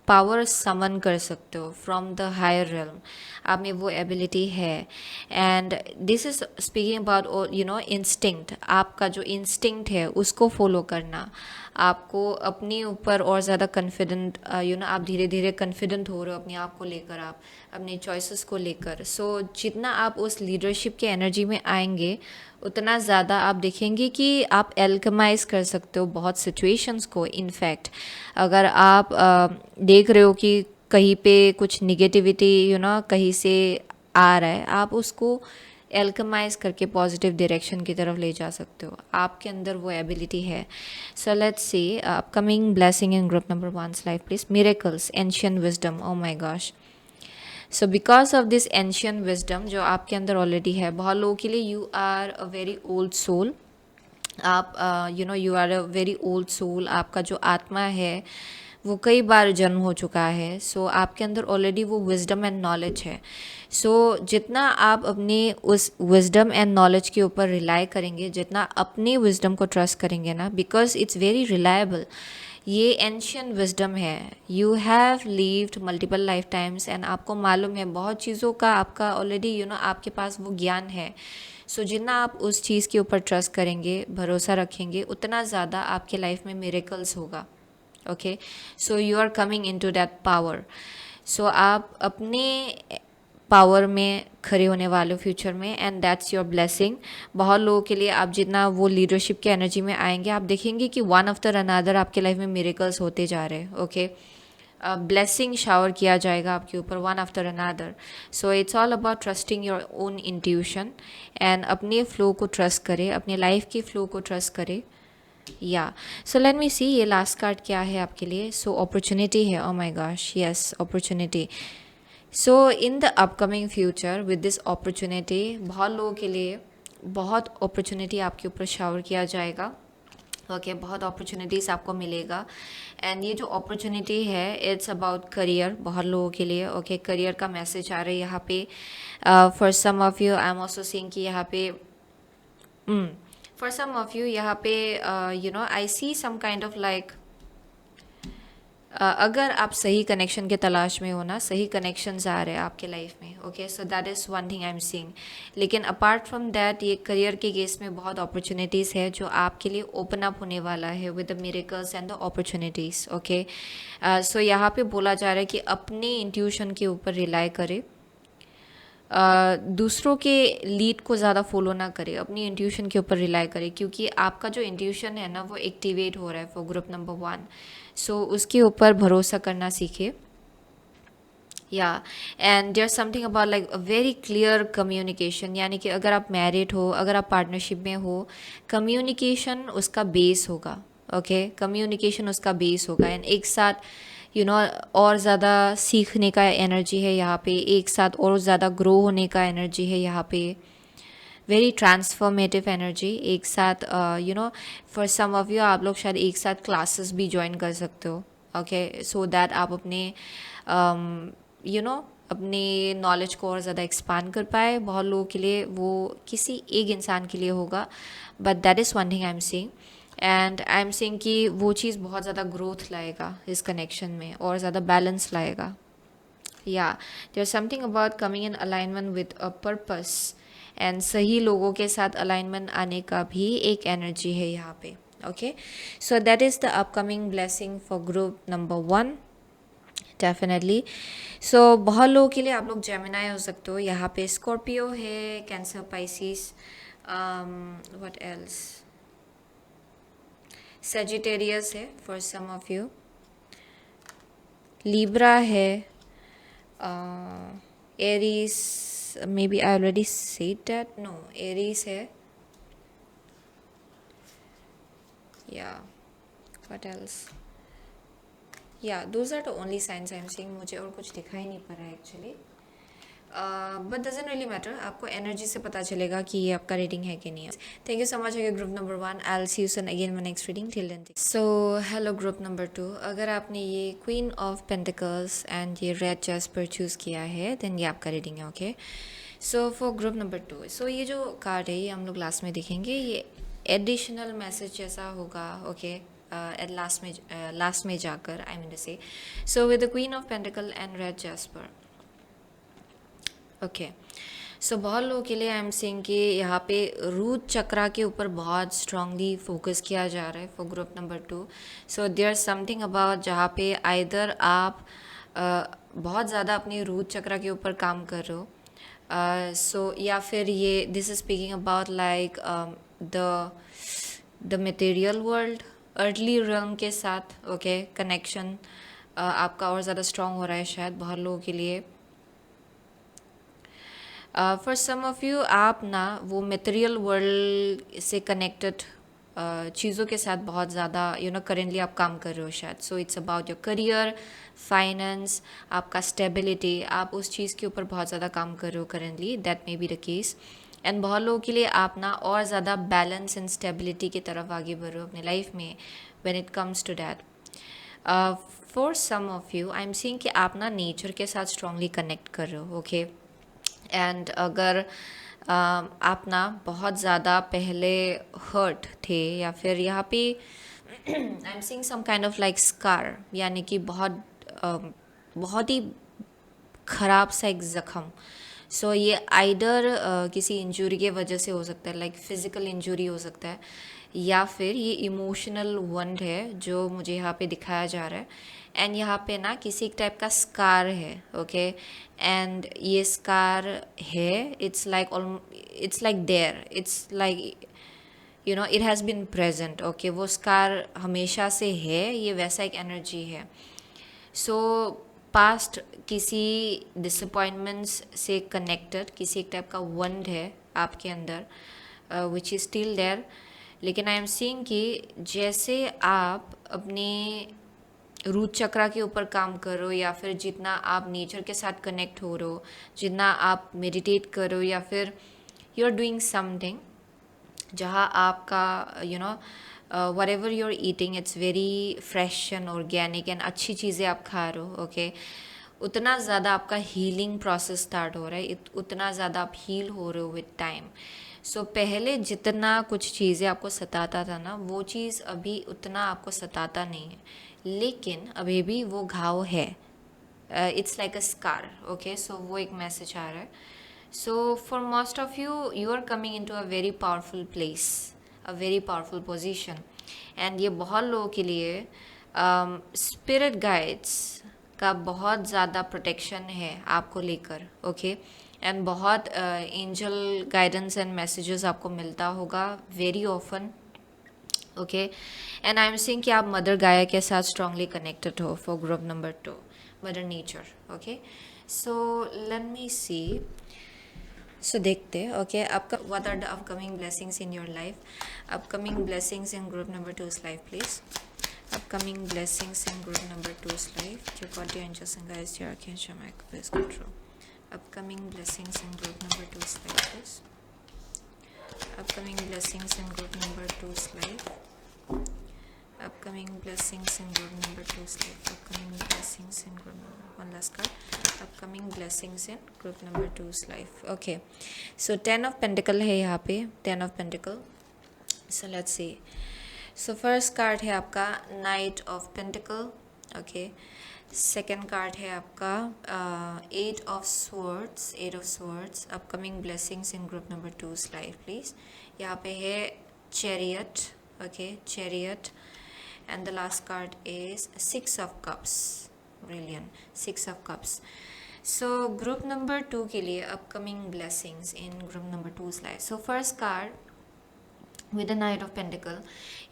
पावर समन कर सकते हो फ्रॉम द हायर रेल्म। आप में वो एबिलिटी है and this is speaking about instinct. आपका जो इंस्टिंक्ट है उसको फॉलो करना, आपको अपने ऊपर और ज़्यादा कॉन्फिडेंट आप धीरे धीरे कॉन्फिडेंट हो रहे हो अपने आप को लेकर, आप अपने चॉइसेस को लेकर। सो जितना आप उस लीडरशिप के एनर्जी में आएंगे उतना ज़्यादा आप देखेंगे कि आप एल्कमाइज कर सकते हो बहुत सिचुएशंस को। इनफैक्ट अगर आप देख रहे हो कि कहीं पे कुछ निगेटिविटी कहीं से आ रहा है, आप उसको एल्कमाइज करके पॉजिटिव डायरेक्शन की तरफ ले जा सकते हो। आपके अंदर वो एबिलिटी है। So let's see upcoming blessing in group number 1's life please. Miracles, ancient wisdom, oh my gosh. So because of this ancient wisdom जो आपके अंदर ऑलरेडी है, बहुत लोगों के लिए you are a very old soul. आप you are a very old soul. आपका जो आत्मा है वो कई बार जन्म हो चुका है। सो आपके अंदर ऑलरेडी वो विजडम एंड नॉलेज है। सो जितना आप अपने उस विजडम एंड नॉलेज के ऊपर रिलाई करेंगे, जितना अपने विजडम को ट्रस्ट करेंगे ना, बिकॉज इट्स वेरी रिलायबल। ये एंशियंट विजडम है। You have lived multiple life times and आपको मालूम है बहुत चीज़ों का, आपका ऑलरेडी आपके पास वो ज्ञान है। सो जितना आप उस चीज़ के ऊपर ट्रस्ट करेंगे, भरोसा रखेंगे, उतना ज़्यादा आपके लाइफ में मिरेकल्स होगा। Okay, so you are coming in to that power. So आप अपने पावर में खड़े होने वाले हो फ्यूचर में, एंड दैट्स योर ब्लेसिंग। बहुत लोगों के लिए आप जितना वो लीडरशिप के एनर्जी में आएंगे, आप देखेंगे कि वन आफ्टर अनदर आपके लाइफ में मिरेकल्स होते जा रहे हैं। ओके, ब्लेसिंग शावर किया जाएगा आपके ऊपर one after another. So it's all about trusting your own intuition and अपने फ्लो को ट्रस्ट करें, अपने लाइफ के फ्लो को ट्रस्ट करें। या सो लेट मी सी ये लास्ट कार्ड क्या है आपके लिए। सो अपॉर्चुनिटी है। ओ my gosh, yes, opportunity. So in the upcoming future with this opportunity, बहुत लोगों के लिए बहुत अपॉर्चुनिटी आपके ऊपर शावर किया जाएगा। ओके, बहुत अपॉर्चुनिटीज़ आपको मिलेगा। एंड ये जो अपॉर्चुनिटी है इट्स अबाउट करियर, बहुत लोगों के लिए। ओके, करियर का मैसेज आ रहा है यहाँ पे। For some of you I am also seeing कि यहाँ पे फॉर सम ऑफ यू यहाँ पे I see some kind of like, अगर आप सही कनेक्शन के तलाश में हो ना, सही कनेक्शंस आ रहे हैं आपके लाइफ में। Okay, so that is one thing I am seeing. लेकिन अपार्ट फ्रॉम दैट ये करियर के केस में बहुत अपॉर्चुनिटीज़ है जो आपके लिए ओपन अप होने वाला है with the miracles and the opportunities. Okay, so यहाँ पे बोला जा रहा है कि अपने इंट्यूशन के ऊपर रिलाई करें, दूसरों के लीड को ज़्यादा फॉलो ना करें, अपनी इंट्यूशन के ऊपर रिलाई करें, क्योंकि आपका जो इंट्यूशन है ना वो एक्टिवेट हो रहा है फॉर ग्रुप नंबर 1। सो उसके ऊपर भरोसा करना सीखे। या and there something about like a very clear communication, यानी कि अगर आप मैरिड हो, अगर आप पार्टनरशिप में हो, कम्युनिकेशन उसका बेस होगा। ओके, कम्युनिकेशन उसका बेस होगा। एंड एक साथ और ज़्यादा सीखने का एनर्जी है यहाँ पे, एक साथ और ज़्यादा ग्रो होने का एनर्जी है यहाँ पे, वेरी ट्रांसफॉर्मेटिव एनर्जी। एक साथ फॉर सम ऑफ यू आप लोग शायद एक साथ क्लासेस भी ज्वाइन कर सकते हो। ओके, सो दैट आप अपने अपने नॉलेज को और ज़्यादा एक्सपांड कर पाए। बहुत लोगों के लिए वो किसी एक इंसान के लिए होगा, but that is one thing I am seeing. And I am seeing कि वो चीज़ बहुत ज़्यादा ग्रोथ लाएगा इस कनेक्शन में, और ज़्यादा बैलेंस लाएगा। या there something about coming in alignment with a purpose, and सही लोगों के साथ अलाइनमेंट आने का भी एक एनर्जी है यहाँ पे। Okay, so that is the upcoming blessing for group number 1 definitely. So बहुत लोगों के लिए आप लोग जेमिनाई हो सकते हो यहाँ पे, स्कॉर्पियो है, Cancer, Pisces, what else, Sagittarius है for some of you, Libra है, Aries, maybe I already said that, no, Aries है। या व्हाट एल्स, या those are the only signs I am seeing. मुझे और कुछ दिखाई नहीं पड़ रहा है actually, but doesn't really matter, आपको एनर्जी से पता चलेगा कि ये आपका रीडिंग है कि नहीं है। Thank you so much group number 1। I will see you soon again my next reading, till then. So hello group number 2, अगर आपने ये क्वीन ऑफ पेंटिकल्स एंड ये रेड जैस्पर चूज़ किया है, देन ये आपका रीडिंग है। Okay, so for group number 2, so ये जो कार्ड है ये हम लोग लास्ट में देखेंगे, ये एडिशनल मैसेज जैसा होगा। ओके, एट लास्ट में जाकर, आई mean to say, so with the queen of pentacle and red jasper. Okay, so बहुत लोगों के लिए आई एम सीइंग कि यहाँ पे रूट चक्रा के ऊपर बहुत स्ट्रांगली फोकस किया जा रहा है for group number 2। So there something about जहाँ पे आइदर आप बहुत ज़्यादा अपने रूट चक्रा के ऊपर काम कर रहे हो, सो या फिर ये this is speaking about like the material world, early realm के साथ। ओके, कनेक्शन आपका और ज़्यादा स्ट्रांग हो रहा है शायद बहुत लोगों के लिए। फॉर सम ऑफ यू आप ना वो मटेरियल वर्ल्ड से कनेक्टेड चीज़ों के साथ बहुत ज़्यादा करेंटली आप काम कर रहे हो शायद. So it's about your career, finance, आपका स्टेबिलिटी, आप उस चीज़ के ऊपर बहुत ज़्यादा काम कर रहे हो currently. That may be the case. And बहुत लोगों के लिए आप ना और ज़्यादा बैलेंस एंड स्टेबिलिटी की तरफ आगे बढ़ रहे हो अपनी लाइफ में when it comes to that. For some of you I am seeing कि आप ना नेचर के साथ स्ट्रांगली कनेक्ट कर रहे हो. ओके. एंड अगर आप ना बहुत ज़्यादा पहले हर्ट थे या फिर यहाँ पे I am seeing some kind of like scar, यानी कि बहुत ही ख़राब सा एक ज़ख़म. सो ये आइडर किसी इंजरी के वजह से हो सकता है, लाइक फिज़िकल इंजरी हो सकता है, या फिर ये इमोशनल वंड है जो मुझे यहाँ पे दिखाया जा रहा है. एंड यहाँ पे ना किसी एक टाइप का स्कार है. ओके. एंड ये स्कार है, it's like there, it's like it has been present. Okay. वो स्कार हमेशा से है, ये वैसा एक एनर्जी है. सो पास्ट किसी डिसअपॉइंटमेंट्स से कनेक्टेड किसी एक टाइप का वंड है आपके अंदर, विच इज़ स्टिल देयर. लेकिन आई एम सीइंग कि जैसे आप अपने रूट चक्रा के ऊपर काम कर रहे हो, या फिर जितना आप नेचर के साथ कनेक्ट हो रहे हो, जितना आप मेडिटेट कर रहे हो, या फिर यू आर डूइंग समथिंग जहाँ आपका whatever you are eating it's very fresh and organic and अच्छी चीज़ें आप खा रहे हो. ओके. उतना ज़्यादा आपका हीलिंग प्रोसेस स्टार्ट हो रहा है, उतना ज़्यादा आप हील हो रहे हो विद टाइम. सो पहले जितना कुछ चीज़ें आपको सताता था ना, वो चीज़ अभी उतना आपको सताता नहीं है, लेकिन अभी भी वो घाव है. It's like a scar. Okay. So वो एक मैसेज आ रहा है. So for most of you, you are coming in to a very powerful place, a very powerful position. And ये बहुत लोगों के लिए स्पिरिट गाइड्स का बहुत ज़्यादा प्रोटेक्शन है आपको लेकर. ओके. एंड बहुत एंजल गाइडेंस एंड मैसेजेस आपको मिलता होगा very often. Okay. And I am seeing कि आप मदर गाया के साथ स्ट्रांगली कनेक्टेड हो for group number 2, mother nature. Okay. So let me see. So देखते हैं. ओके. आपका what are the upcoming blessings in your life? Upcoming blessings in group number 2's life please. Upcoming blessings in group number 2's life. Dear God, dear angels and guides, dear archangel Michael, please control. Upcoming blessings in group number 2's life, please. Upcoming blessings in group number 2's life. Upcoming blessings in group number 2's life. Upcoming blessings in group number, one last card. Upcoming blessings in group number 2's life. Okay. So 10 of Pentacle है यहाँ पे, 10 of Pentacle. So let's see. So first card है आपका knight of pentacle. Okay. Second card है आपका eight of swords, eight of swords. Upcoming blessings in group number 2's life please. यहाँ पे है chariot. Okay. Chariot. And the last card is 6 of cups. Brilliant. 6 of cups. So group number 2 के लिए upcoming blessings in group number 2's life. So first card with the knight of pentacle,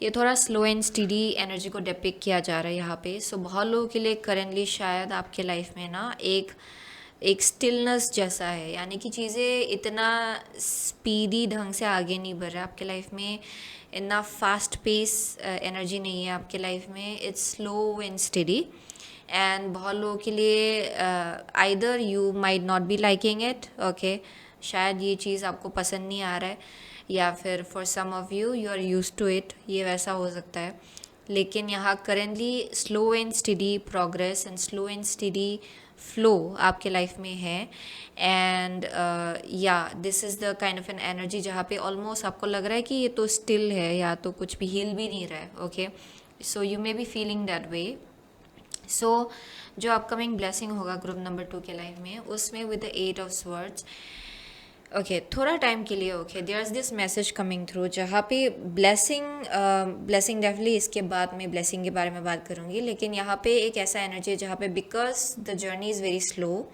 ये थोड़ा स्लो एंड स्टीडी एनर्जी को डिपिक्ट किया जा रहा है यहाँ पे. सो बहुत लोगों के लिए करेंटली शायद आपके लाइफ में ना एक स्टिलनेस जैसा है, यानी कि चीज़ें इतना स्पीडी ढंग से आगे नहीं बढ़ रहा है आपके लाइफ में, इतना फास्ट पेस एनर्जी नहीं है आपके लाइफ में. It's slow and steady. And बहुत लोगों के लिए either you might not be liking it. Okay. शायद ये चीज़ आपको पसंद नहीं आ रहा है, या फिर for some of you you are use to it, ये वैसा हो सकता है. लेकिन यहाँ currently slow and steady progress and slow and steady flow आपके लाइफ में है. एंड या this is the kind of an energy जहाँ पे ऑलमोस्ट आपको लग रहा है कि ये तो स्टिल है, या तो कुछ भी हिल भी नहीं रहा है. Okay. So you may be feeling that way. So जो अपकमिंग ब्लेसिंग होगा ग्रुप नंबर 2 के लाइफ में, उसमें with the 8 of swords. Okay. थोड़ा टाइम के लिए. Okay. There is this message coming through जहाँ पे ब्लेसिंग डेफिनेटली इसके बाद में ब्लेसिंग के बारे में बात करूँगी, लेकिन यहाँ पे एक ऐसा एनर्जी है जहाँ पे because the journey is very slow,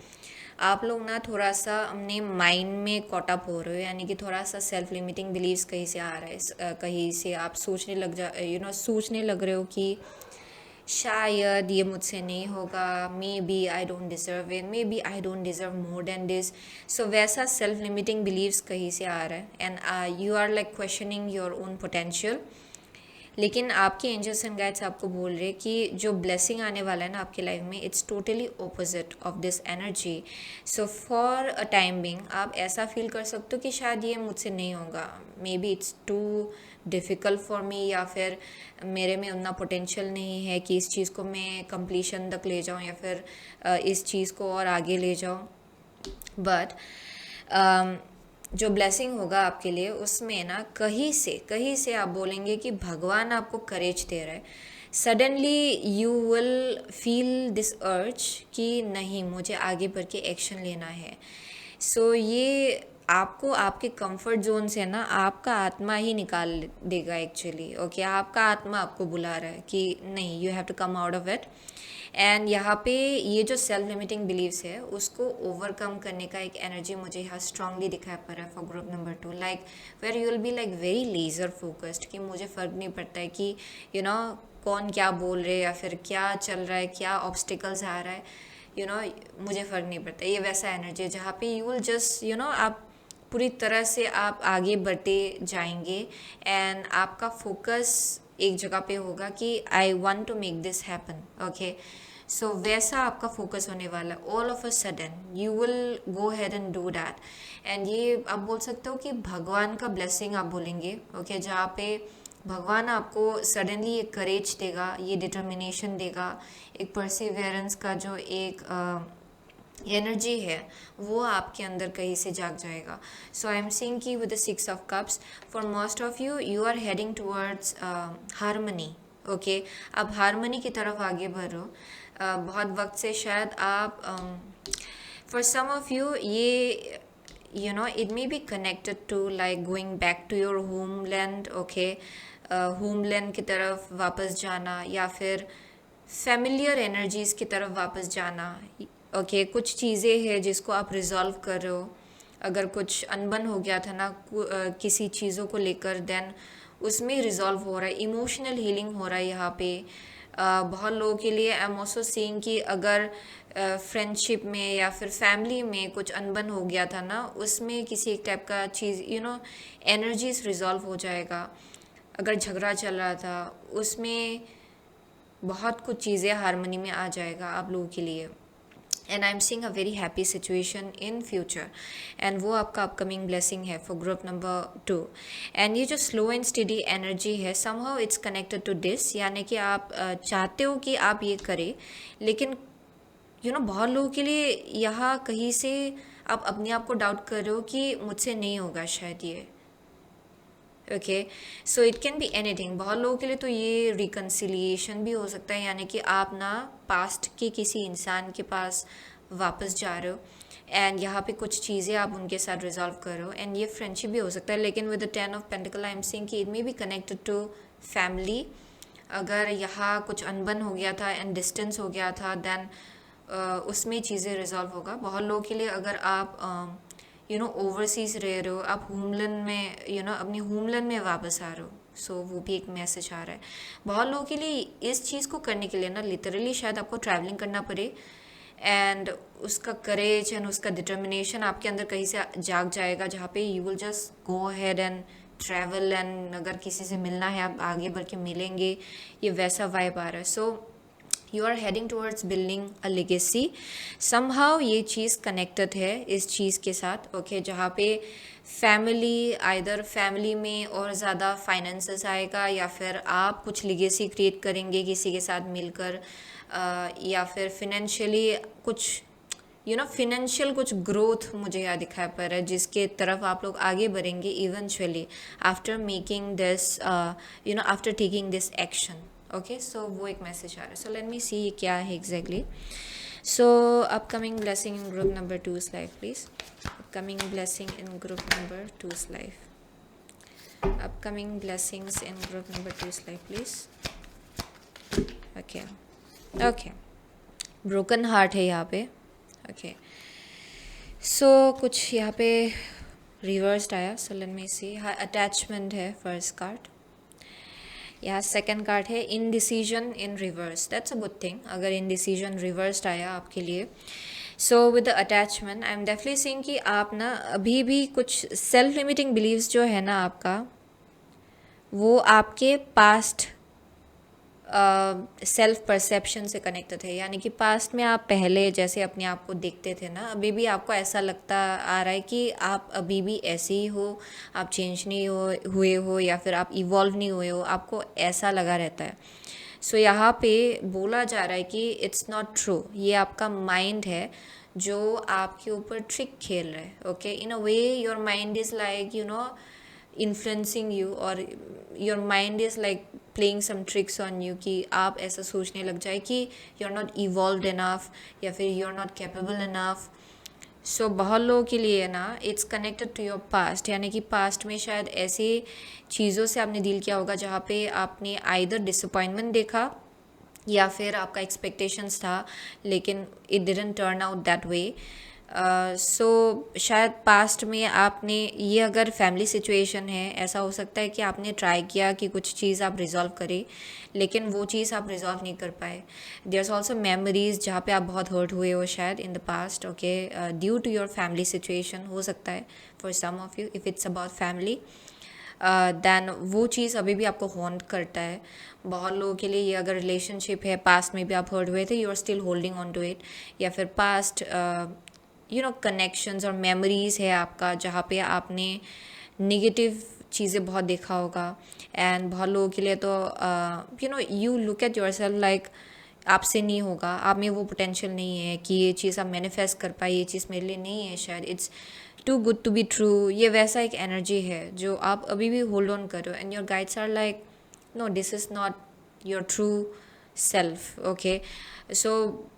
आप लोग ना थोड़ा सा अपने माइंड में कॉट अप हो रहे हो, यानी कि थोड़ा सा सेल्फ लिमिटिंग बिलीव्स कहीं से आ रहा है, कहीं से आप सोचने लग रहे हो कि शायद ये मुझसे नहीं होगा, maybe I don't deserve it, may be I don't deserve more than this. So वैसा सेल्फ लिमिटिंग बिलीव्स कहीं से आ रहा है and you are like questioning your own potential. लेकिन आपके एंजल्स एंड गाइड्स आपको बोल रहे हैं कि जो ब्लेसिंग आने वाला है ना आपकी लाइफ में, it's totally opposite of this energy. So for a time being आप ऐसा फील कर सकते हो कि शायद ये मुझसे नहीं होगा, maybe it's too difficult for me, या फिर मेरे में उतना पोटेंशियल नहीं है कि इस चीज़ को मैं कंप्लीशन तक ले जाऊँ या फिर इस चीज़ को और आगे ले जाऊँ। बट जो ब्लेसिंग होगा आपके लिए उसमें ना कहीं से आप बोलेंगे कि भगवान आपको करेज दे रहा है। Suddenly you will feel this urge कि नहीं, मुझे आगे बढ़ के एक्शन लेना है। सो ये आपको आपके कंफर्ट जोन से ना आपका आत्मा ही निकाल देगा एक्चुअली। ओके, आपका आत्मा आपको बुला रहा है कि नहीं, you have to come out of it. And यहाँ पे ये जो सेल्फ लिमिटिंग बिलीव्स है उसको ओवरकम करने का एक एनर्जी मुझे यहाँ स्ट्रांगली दिखाई पड़ रहा है for group number 2, like where you will be like very laser focused कि मुझे फ़र्क नहीं पड़ता है कि यू नो कौन क्या बोल रहे या फिर क्या चल रहा है, क्या ऑब्स्टिकल्स आ रहा है, मुझे फ़र्क नहीं पड़ता। ये वैसा एनर्जी है जहाँ पे यू विल जस्ट आप पूरी तरह से आप आगे बढ़ते जाएंगे एंड आपका फोकस एक जगह पे होगा कि I want to make this happen. Okay, so वैसा आपका फोकस होने वाला है। All of a sudden you will go ahead and do that. And ये आप बोल सकते हो कि भगवान का ब्लेसिंग आप बोलेंगे। ओके, जहाँ पे भगवान आपको सडनली एक करेज देगा, ये डिटर्मिनेशन देगा, एक परसिवेरेंस का जो एक एनर्जी है वो आपके अंदर कहीं से जाग जाएगा। So I am seeing that with the 6 of Cups for most of you, you are heading towards harmony. Okay, आप हारमनी की तरफ आगे बढ़ो। बहुत वक्त से शायद आप फॉर सम ऑफ यू ये it may be connected to like going back to your homeland। okay, homeland की तरफ वापस जाना या फिर फेमिलियर एनर्जीज़ की तरफ वापस जाना। ओके, कुछ चीज़ें हैं जिसको आप रिजॉल्व कर रहे हो। अगर कुछ अनबन हो गया था ना किसी चीज़ों को लेकर, देन उसमें रिजॉल्व हो रहा है, इमोशनल हीलिंग हो रहा है यहाँ पे। बहुत लोगों के लिए आई एम ऑल्सो सीइंग कि अगर फ्रेंडशिप में या फिर फैमिली में कुछ अनबन हो गया था ना, उसमें किसी एक टाइप का चीज़ एनर्जीज रिजॉल्व हो जाएगा। अगर झगड़ा चल रहा था उसमें बहुत कुछ चीज़ें हारमोनी में आ जाएगा आप लोगों के लिए। And I am seeing a very happy situation in future and वो आपका अपकमिंग ब्लेसिंग है फॉर ग्रुप नंबर 2। एंड ये जो स्लो एंड स्टडी एनर्जी है, somehow it's connected to this, यानी कि आप चाहते हो कि आप ये करें, लेकिन बहुत लोगों के लिए यहाँ कहीं से आप अपने आप को डाउट कर रहे हो कि मुझसे नहीं होगा शायद ये। Okay, so it can be anything. बहुत लोगों के लिए तो ये रिकन्सिलिएशन भी हो सकता है, यानी कि आप ना पास्ट के किसी इंसान के पास वापस जा रहे हो एंड यहाँ पे कुछ चीज़ें आप उनके साथ रिजॉल्व कर रहे हो एंड ये फ्रेंडशिप भी हो सकता है। लेकिन with the 10 of Pentacles I am seeing कि it may be connected to family. अगर यहाँ कुछ अनबन हो गया था एंड डिस्टेंस हो गया था, देन उसमें चीज़ें रिजॉल्व होगा। बहुत लोगों के लिए अगर आप ओवरसीज़ रह रहे हो, आप होमलैंड में अपनी होमलैंड में वापस आ रहे हो, सो वो भी एक मैसेज आ रहा है। बहुत लोगों के लिए इस चीज़ को करने के लिए ना लिटरली शायद आपको ट्रैवलिंग करना पड़े एंड उसका करेज एंड उसका डिटर्मिनेशन आपके अंदर कहीं से जाग जाएगा, जहाँ पे you will just go ahead and travel. And अगर किसी से मिलना है आप आगे बढ़ के मिलेंगे, ये वैसा वाइब आ रहा है। So you are heading towards building a legacy. Somehow ये चीज़ कनेक्टेड है इस चीज़ के साथ। ओके, जहाँ पे फैमिली, आइदर फैमिली में और ज़्यादा फाइनेंसेस आएगा या फिर आप कुछ लेगेसी क्रिएट करेंगे किसी के साथ मिलकर, या फिर फिनेंशियली कुछ फिनेंशियल कुछ ग्रोथ मुझे यहाँ दिखाई पड़ रहा है, जिसके तरफ आप लोग आगे बढ़ेंगे eventually after making this after taking this action. Okay, so वो एक मैसेज आ रहा है। सो लेट मी सी ये क्या है exactly. So upcoming blessing in group number 2's life please. Upcoming blessing in group number 2's life. Upcoming blessings in group number 2's life please. Okay, okay, broken heart है यहाँ पे। ओके, सो कुछ यहाँ पे रिवर्स्ड आया। सो लेट मी सी। अटैचमेंट है फर्स्ट कार्ड। यहाँ सेकंड कार्ड है indecision in reverse, that's a good thing अगर इनडिसीजन रिवर्स्ड आया आपके लिए। सो with the attachment I am definitely seeing कि आप ना अभी भी कुछ सेल्फ लिमिटिंग बिलीव्स जो है ना आपका, वो आपके पास्ट सेल्फ परसेप्शन से कनेक्टेड है। यानी कि पास्ट में आप पहले जैसे अपने आप को देखते थे ना, अभी भी आपको ऐसा लगता आ रहा है कि आप अभी भी ऐसे ही हो, आप चेंज नहीं हुए हो या फिर आप इवॉल्व नहीं हुए हो, आपको ऐसा लगा रहता है। सो यहाँ पे बोला जा रहा है कि इट्स नॉट ट्रू, ये आपका माइंड है जो आपके ऊपर ट्रिक खेल रहा है। Okay, in a way your mind is like influencing you, और your mind is like playing some tricks on you कि आप ऐसा सोचने लग जाए कि you're not evolved enough या फिर you're not capable enough। सो बहुत लोगों के लिए ना it's connected to your past, यानी कि पास्ट में शायद ऐसे चीज़ों से आपने डील किया होगा जहाँ पे आपने आइदर डिसअपॉइंटमेंट देखा या फिर आपका एक्सपेक्टेशंस था लेकिन it didn't turn out that way. So शायद पास्ट में आपने ये, अगर फैमिली सिचुएशन है, ऐसा हो सकता है कि आपने ट्राई किया कि कुछ चीज़ आप रिजॉल्व करें लेकिन वो चीज़ आप रिजॉल्व नहीं कर पाए। देयर आर ऑल्सो मेमोरीज जहाँ पे आप बहुत हर्ट हुए हो शायद in the past, okay, due to your family situation हो सकता है for some of you if it's about family. Then वो चीज़ अभी भी आपको हॉन्ट करता है। बहुत लोगों के लिए ये अगर रिलेशनशिप है, पास्ट में भी आप हर्ट हुए थे, you are still holding on to it, या फिर पास्ट कनेक्शंस और मेमोरीज है आपका जहाँ पे आपने निगेटिव चीज़ें बहुत देखा होगा। एंड बहुत लोगों के लिए तो you look at your self like आपसे नहीं होगा, आप में वो पोटेंशियल नहीं है कि ये चीज़ आप मैनिफेस्ट कर पाए, ये चीज़ मेरे लिए नहीं है, शायद it's too good to be true. ये वैसा एक एनर्जी है जो आप अभी भी होल्ड ऑन करो and your guides are like no, this is not your true self. Okay, so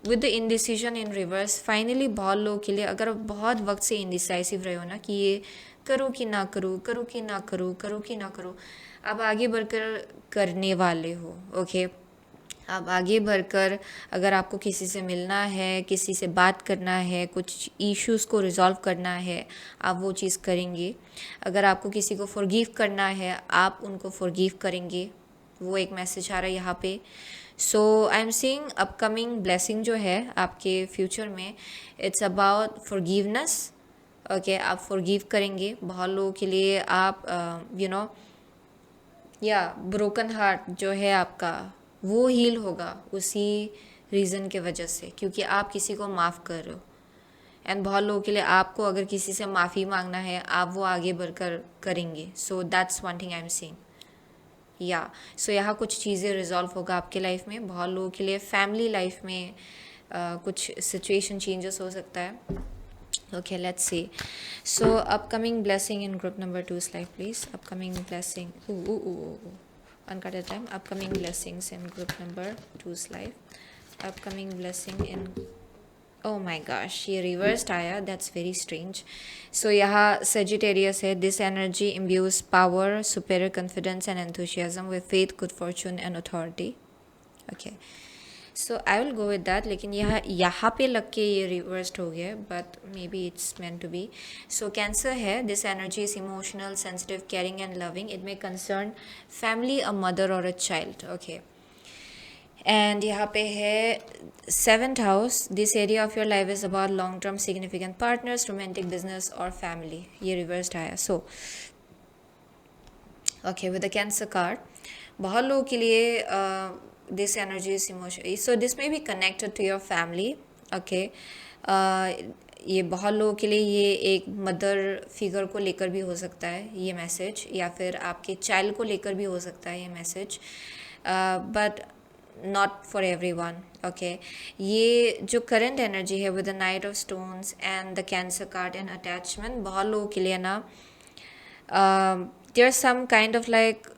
with the indecision in reverse, finally बहुत लोगों के लिए अगर बहुत वक्त से इनडिसाइसिव रहे हो ना कि ये करूँ कि ना करूँ, करूँ कि ना करूँ, करूँ कि ना करूँ, अब आगे बढ़कर करने वाले हो। ओके, अब आगे बढ़कर अगर आपको किसी से मिलना है, किसी से बात करना है, कुछ इश्यूज़ को रिजॉल्व करना है, आप वो चीज़ करेंगे। अगर आपको किसी को फॉरगिव करना है, आप उनको फॉरगिव करेंगे। वो एक मैसेज आ रहा है यहाँ पे। So I am seeing upcoming blessing जो है आपके फ्यूचर में, इट्स अबाउट फॉरगिवनेस। ओके, आप फॉरगिव करेंगे। बहुत लोगों के लिए आप ब्रोकन हार्ट जो है आपका वो हील होगा उसी रीज़न के वजह से, क्योंकि आप किसी को माफ़ कर रहे हो। एंड बहुत लोगों के लिए आपको अगर किसी से माफ़ी मांगना है, आप वो आगे बढ़कर करेंगे। So that's one thing I am seeing. So यहाँ कुछ चीज़ें रिजॉल्व होगा आपके लाइफ में। बहुत लोगों के लिए फैमिली लाइफ में कुछ सिचुएशन चेंजेस हो सकता है। Okay, let's see. So, upcoming blessing in group number 2's life, please. Upcoming blessing. One card at a time. Upcoming blessings in group number 2's life. Upcoming blessing in. Oh my gosh, ये reversed आया. That's very strange. So यहाँ Sagittarius है. This energy imbues power, superior confidence and enthusiasm with faith, good fortune and authority. Okay. So I will go with that, लेकिन यहाँ पे लग के ये रिवर्स्ड हो गया, but maybe it's meant to be. So Cancer है, this energy is emotional, sensitive, caring and loving. It may concern family, a mother और अ चाइल्ड। ओके, एंड यहाँ पे है 7th house, this area of your life is about long term significant partners, romantic, business और फैमिली। ये रिवर्स्ड आया। So okay, with the cancer card, बहुत लोगों के लिए this energy is emotional, so this may be connected to your family. okay, ये बहुत लोगों के लिए ये एक मदर फिगर को लेकर भी हो सकता है ये मैसेज, या फिर आपके चाइल्ड को लेकर भी हो सकता है ये message, but not for everyone. Okay, ये जो करंट एनर्जी है with the knight of stones and the cancer card and attachment, बहुत लोगों के लिए ना there some kind of like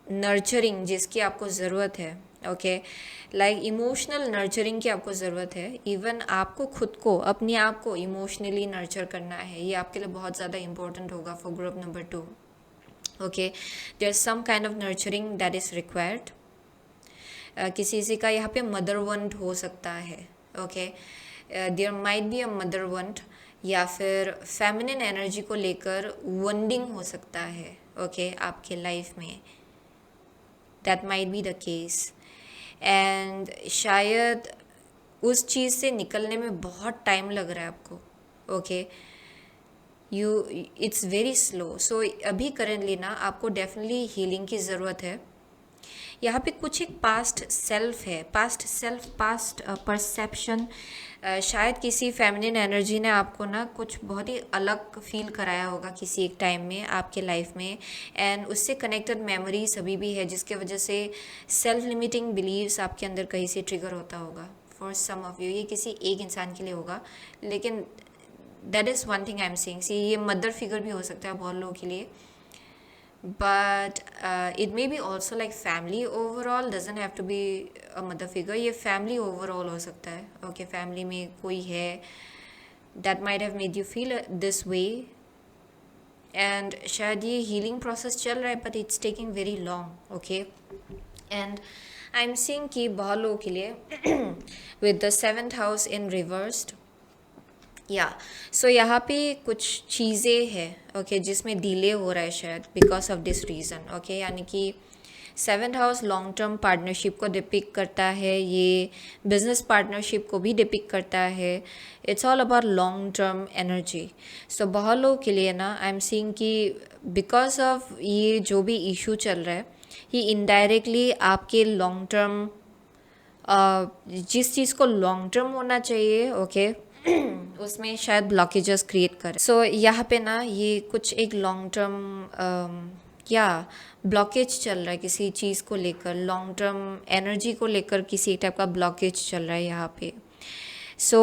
nurturing जिसकी आपको ज़रूरत है। ओके, लाइक इमोशनल नर्चरिंग की आपको ज़रूरत है। इवन आपको खुद को, अपने आप को इमोशनली नर्चर करना है, ये आपके लिए बहुत ज़्यादा इंपॉर्टेंट होगा for group number 2। Okay, there is some kind of nurturing that is required. किसी का यहाँ पे मदर वंट हो सकता है। Okay, there might be a mother wound, या फिर फेमिनिन एनर्जी को लेकर वंडिंग हो सकता है। ओके, आपके लाइफ में that might be the case. And शायद उस चीज़ से निकलने में बहुत टाइम लग रहा है आपको, okay, you it's very slow. So अभी करेंटली ना आपको डेफिनेटली हीलिंग की ज़रूरत है। यहाँ पे कुछ एक पास्ट सेल्फ है, पास्ट सेल्फ, पास्ट परसेप्शन। शायद किसी फेमिनिन एनर्जी ने आपको ना कुछ बहुत ही अलग फील कराया होगा किसी एक टाइम में आपके लाइफ में, एंड उससे कनेक्टेड मेमोरीज अभी भी है, जिसके वजह से सेल्फ लिमिटिंग बिलीव्स आपके अंदर कहीं से ट्रिगर होता होगा। फॉर सम ऑफ यू, ये किसी एक इंसान के लिए होगा, लेकिन that is one thing I am saying. See, ये मदर फिगर भी हो सकता है बहुत लोगों के लिए, but it may be also like family overall, doesn't have to be a mother figure, ये family overall हो सकता है, okay, family में कोई है that might have made you feel this way, and शायद ये healing process चल रहा है but it's taking very long, okay, and I'm seeing कि बहुत लोगों के लिए with the 7th house in reversed, या सो यहाँ पे कुछ चीज़ें हैं, ओके, जिसमें डिले हो रहा है शायद because of this reason, okay, यानी कि 7th house long term partnership को डिपिक्ट करता है, ये बिजनेस पार्टनरशिप को भी डिपिक्ट करता है। It's all about long term energy. So बहुत लोगों के लिए ना आई एम सीइंग कि बिकॉज ऑफ ये जो भी इशू चल रहा है, ये इनडायरेक्टली आपके लॉन्ग टर्म, जिस चीज़ को लॉन्ग टर्म होना चाहिए, ओके, उसमें शायद ब्लॉकेजेस क्रिएट करे। सो यहाँ पे ना ये कुछ एक लॉन्ग टर्म या ब्लॉकेज चल रहा है किसी चीज़ को लेकर, लॉन्ग टर्म एनर्जी को लेकर किसी एक टाइप का ब्लॉकेज चल रहा है यहाँ पे। सो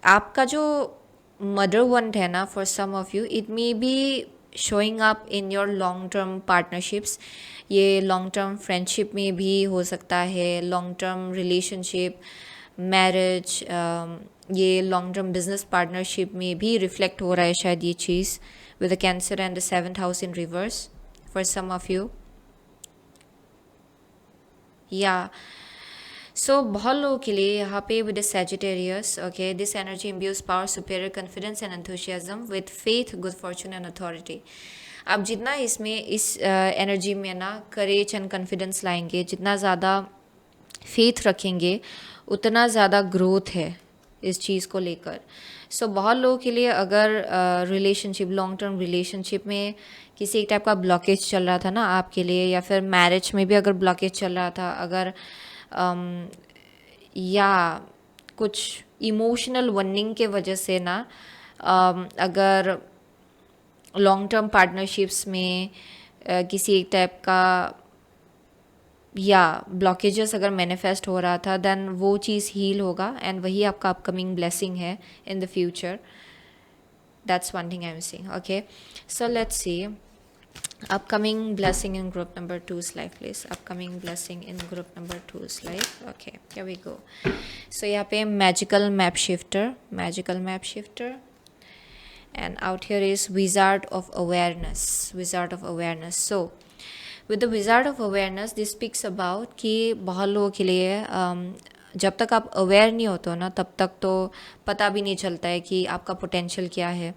आपका जो मदर वन है ना, for some of you it may be showing up in your long term partnerships. ये लॉन्ग टर्म फ्रेंडशिप में भी हो सकता है, लॉन्ग टर्म रिलेशनशिप, मैरिज, ये लॉन्ग टर्म बिजनेस पार्टनरशिप में भी रिफ्लेक्ट हो रहा है शायद ये चीज़, with the Cancer and the 7th house in reverse for some of you, या सो बहुत लोगों के लिए यहाँ पे with the Sagittarius, okay, this energy imbues power, superior confidence and enthusiasm with faith, good fortune and authority. आप जितना इसमें इस एनर्जी में ना करेज एंड कॉन्फिडेंस लाएंगे, जितना ज़्यादा फेथ रखेंगे, उतना ज़्यादा ग्रोथ है इस चीज़ को लेकर। सो बहुत लोगों के लिए अगर रिलेशनशिप, लॉन्ग टर्म रिलेशनशिप में किसी एक टाइप का ब्लॉकेज चल रहा था ना आपके लिए, या फिर मैरिज में भी अगर ब्लॉकेज चल रहा था, अगर या कुछ इमोशनल वनिंग के वजह से ना, अगर लॉन्ग टर्म पार्टनरशिप्स में किसी एक टाइप का या ब्लॉकेजेस अगर मैनिफेस्ट हो रहा था, देन वो चीज़ हील होगा एंड वही आपका अपकमिंग ब्लेसिंग है in the future. That's one thing I am saying, okay. So let's C upcoming blessing in group number 2's life, please. Upcoming blessing in group number 2's life, okay, here we go. So यहाँ पे magical map shifter, magical map shifter, and out here is wizard of awareness, wizard of awareness. So with the wizard of awareness, this speaks about कि बहुत लोगों के लिए जब तक आप अवेयर नहीं होते हो ना, तब तक तो पता भी नहीं चलता है कि आपका पोटेंशियल क्या है।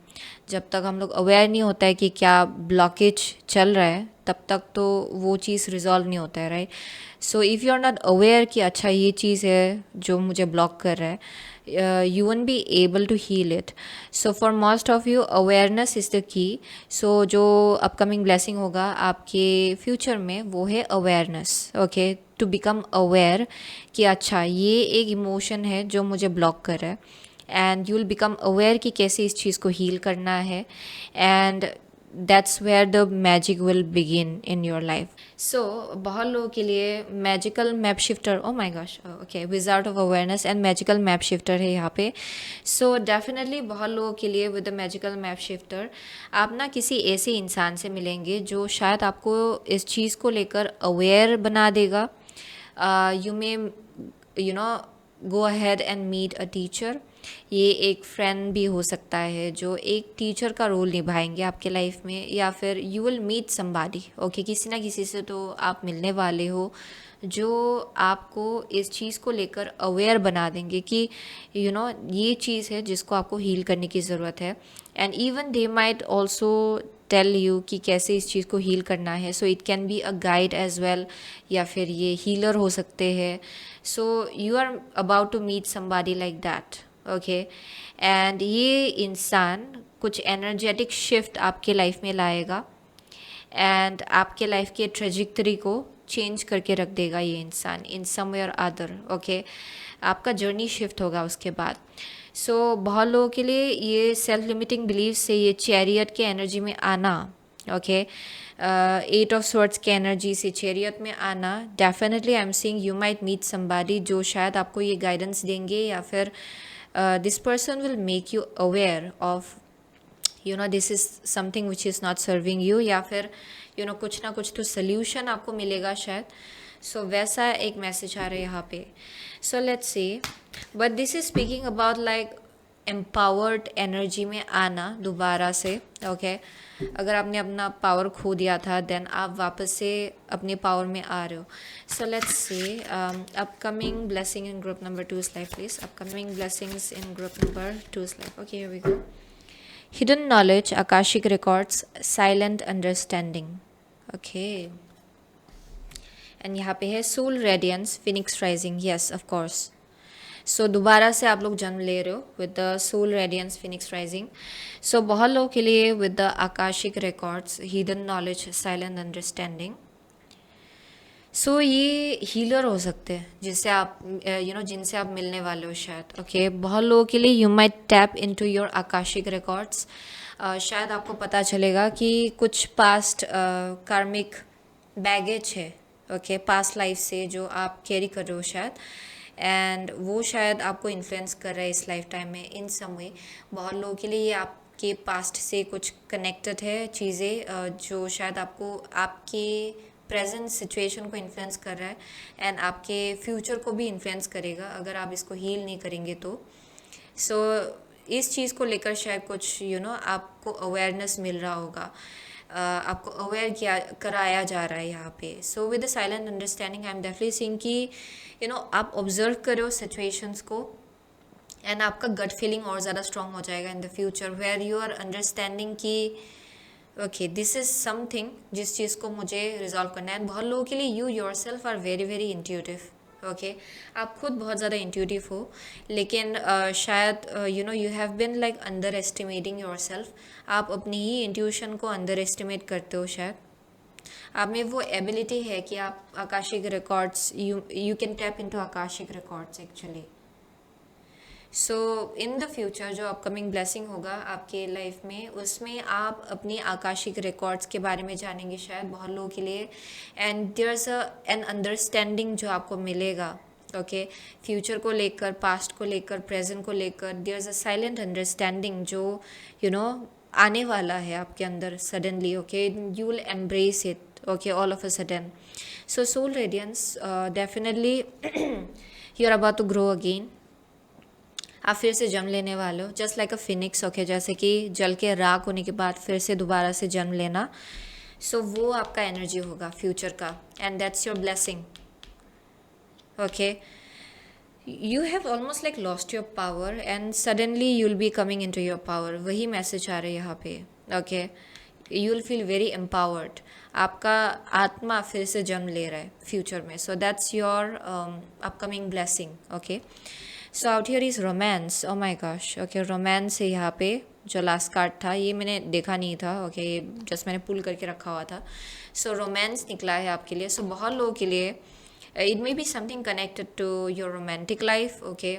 जब तक हम लोग अवेयर नहीं होता है कि क्या ब्लॉकेज चल रहा है, तब तक तो वो चीज़ रिजॉल्व नहीं होता है, right. So if you are not aware कि अच्छा ये चीज़ है जो मुझे ब्लॉक कर रहा है, you won't be able to heal it. So for most of you, awareness is the key. So जो upcoming blessing होगा आपके future में, वो है awareness, okay, to become aware कि अच्छा ये एक emotion है जो मुझे block कर रहा है, and you will become aware कि कैसे इस चीज़ को heal करना है, and that's where the magic will begin in your life. So बहुत लोगों के लिए magical map shifter, oh my gosh, okay, wizard of awareness and magical map shifter है यहाँ पे. So definitely बहुत लोगों के लिए with the magical map shifter आप ना किसी ऐसे इंसान से मिलेंगे जो शायद आपको इस चीज़ को लेकर aware बना देगा. You may go ahead and meet a teacher. ये एक फ्रेंड भी हो सकता है जो एक टीचर का रोल निभाएंगे आपके लाइफ में, या फिर you will meet somebody, okay, किसी ना किसी से तो आप मिलने वाले हो जो आपको इस चीज़ को लेकर अवेयर बना देंगे कि ये चीज़ है जिसको आपको हील करने की ज़रूरत है. And even they might also tell you कि कैसे इस चीज़ को हील करना है. So it can be a guide as well, या फिर ये हीलर हो सकते हैं. So you are about to meet somebody like that. Okay, and ये इंसान कुछ एनर्जेटिक शिफ्ट आपके लाइफ में लाएगा एंड आपके लाइफ के ट्रेजेक्टरी को चेंज करके रख देगा ये इंसान इन सम वे और अदर. ओके, आपका जर्नी शिफ्ट होगा उसके बाद. सो बहुत लोगों के लिए ये सेल्फ लिमिटिंग बिलीव से ये चैरियट के एनर्जी में आना, ओके, 8 ऑफ स्वॉर्ड्स के एनर्जी से चैरियट में आना, definitely I am seeing you might meet somebody जो शायद आपको ये गाइडेंस देंगे, या फिर this person will make you aware of this is something which is not serving you, या फिर कुछ ना कुछ तो सोल्यूशन आपको मिलेगा शायद. सो वैसा एक मैसेज आ रहा है यहाँ पे. So let's C, but this is speaking about like empowered energy में आना दोबारा से. ओके, अगर आपने अपना पावर खो दिया था देन आप वापस से अपने पावर में आ रहे हो. So let's see upcoming blessing in group number 2 slide please. Upcoming blessings in group number 2 slide. Okay, here we go. Hidden knowledge, Akashic records, silent understanding. Okay. And यहाँ पे है soul radiance, phoenix rising. Yes, of course. So दोबारा से आप लोग जन्म ले रहे हो with the soul radiance, phoenix rising. So बहुत लोगों के लिए with the Akashic records, hidden knowledge, silent understanding. सो ये हीलर हो सकते हैं जिससे आप जिनसे आप मिलने वाले हो शायद. ओके, बहुत लोगों के लिए you might tap into your Akashic records. शायद आपको पता चलेगा कि कुछ पास्ट कार्मिक बैगेज है, ओके, पास्ट लाइफ से जो आप कैरी कर रहे हो शायद, एंड वो शायद आपको इन्फ्लुएंस कर रहा है इस लाइफ टाइम में इन सम वे. बहुत लोगों के लिए ये आपके पास्ट से कुछ कनेक्टेड है चीज़ें जो शायद आपको आपके प्रेजेंट सिचुएशन को इन्फ्लुएंस कर रहा है, एंड आपके फ्यूचर को भी इन्फ्लुएंस करेगा अगर आप इसको हील नहीं करेंगे तो. सो इस चीज़ को लेकर शायद कुछ आपको अवेयरनेस मिल रहा होगा, आपको अवेयर किया कराया जा रहा है यहाँ पे. सो with the silent understanding I am definitely seeing कि आप ऑब्जर्व करो सिचुएशंस को, एंड आपका गट फीलिंग और ज़्यादा स्ट्रॉन्ग हो जाएगा in the future, where you are understanding कि ओके दिस इज़ समथिंग जिस चीज़ को मुझे रिजॉल्व करना है. बहुत लोगों के लिए you yourself are very very intuitive. Okay, आप खुद बहुत ज़्यादा इंट्यूटिव हो, लेकिन शायद you have been like underestimating yourself. आप अपनी ही इंट्यूशन को अंडर एस्टिमेट करते हो शायद. आप में वो एबिलिटी है कि आप Akashic records you can tap into Akashic records actually. So in the future जो अपकमिंग ब्लेसिंग होगा आपके लाइफ में, उसमें आप अपनी आकाशिक रिकॉर्ड्स के बारे में जानेंगे शायद बहुत लोगों के लिए, and there is an understanding जो आपको मिलेगा. ओके, फ्यूचर को लेकर, पास्ट को लेकर, प्रेजेंट को लेकर there is a silent understanding जो आने वाला है आपके अंदर suddenly. Okay, you will embrace it. Okay, all of a sudden. So soul radiance definitely you are about to grow again. आप फिर से जन्म लेने वाले हो, just like a phoenix. Okay, जैसे कि जल के राख होने के बाद फिर से दोबारा से जन्म लेना. सो वो आपका एनर्जी होगा फ्यूचर का, and that's your blessing. Okay, you have almost like lost your power and suddenly you will be coming into your power. वही मैसेज आ रहा है यहाँ पे. Okay, you will feel very empowered. आपका आत्मा फिर से जन्म ले रहा है फ्यूचर में. So that's your upcoming blessing. Okay, so out here is romance. Oh my gosh. Okay, romance है यहाँ पे. जो लास्ट कार्ड था ये मैंने देखा नहीं था. ओके, जस्ट मैंने पुल करके रखा हुआ था. सो रोमांस निकला है आपके लिए. सो बहुत लोगों के लिए it may be something connected to your romantic life. Okay,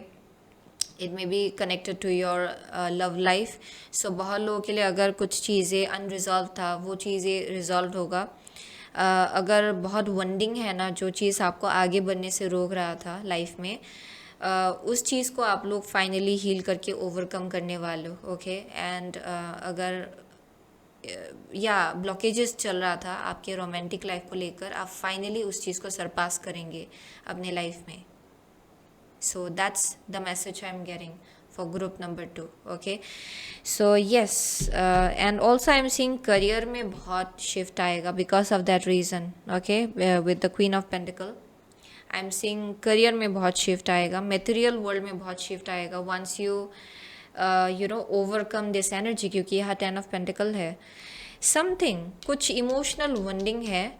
it may be connected to your love life. So बहुत लोगों के लिए अगर कुछ चीज़ें अनरिजॉल्व था वो चीज़ें रिजॉल्व होगा. अगर बहुत वंडिंग है ना, जो चीज़ आपको आगे बढ़ने से रोक रहा था लाइफ में, उस चीज़ को आप लोग फाइनली हील करके ओवरकम करने वाले हो. ओके, एंड अगर या ब्लॉकेजेस चल रहा था आपके रोमांटिक लाइफ को लेकर, आप फाइनली उस चीज़ को सरपास करेंगे अपने लाइफ में. So that's the message I am getting for group number 2. Okay, so yes, and also I am seeing career में बहुत शिफ्ट आएगा because of that reason. Okay, with the queen of pentacle I am seeing career में बहुत शिफ्ट आएगा, मटेरियल वर्ल्ड में बहुत शिफ्ट आएगा once you overcome this energy, क्योंकि यहाँ 10 ऑफ पेंटिकल है. समथिंग, कुछ इमोशनल वंडिंग है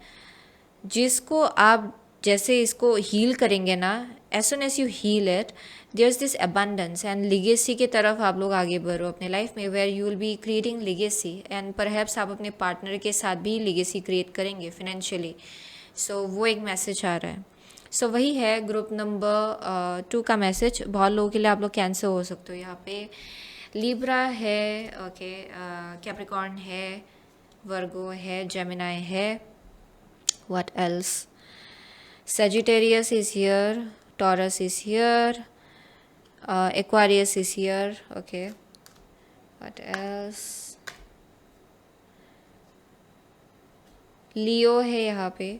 जिसको आप जैसे इसको हील करेंगे ना, as soon as you heal it, there is this abundance and legacy की तरफ आप लोग आगे बढ़ो अपने लाइफ में, where you will be creating legacy and perhaps आप अपने पार्टनर के साथ भी लिगेसी क्रिएट करेंगे फाइनेंशियली. सो वो एक मैसेज आ रहा है. सो वही है ग्रुप नंबर 2 का मैसेज. बहुत लोगों के लिए आप लोग कैंसर हो सकते हो यहाँ पे. लिब्रा है, ओके, कैप्रिकॉर्न है, वर्गो है, जेमिनाई है. What else? Sagittarius is here, Taurus is here, Aquarius is here. Okay. What else? Leo है यहाँ पे.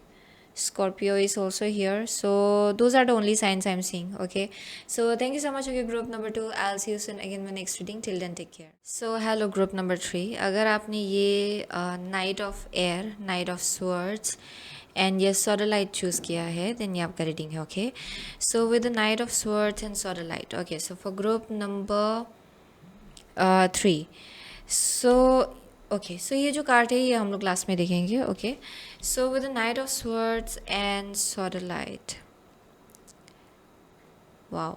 Scorpio is also here. So those are the only signs I'm seeing. Okay. So thank you so much. Okay, group number 2. I'll see you soon again in my next reading. Till then, take care. So hello group number 3. अगर आपने ये Knight of Air, Knight of Swords and ये Sodalite choose किया है, then ये आपका reading है. Okay. So with the Knight of Swords and Sodalite. Okay. So for group number 3. So okay, सो ये जो कार्ड है ये हम लोग लास्ट में देखेंगे. Okay, so with the knight of swords and sodalite. Wow.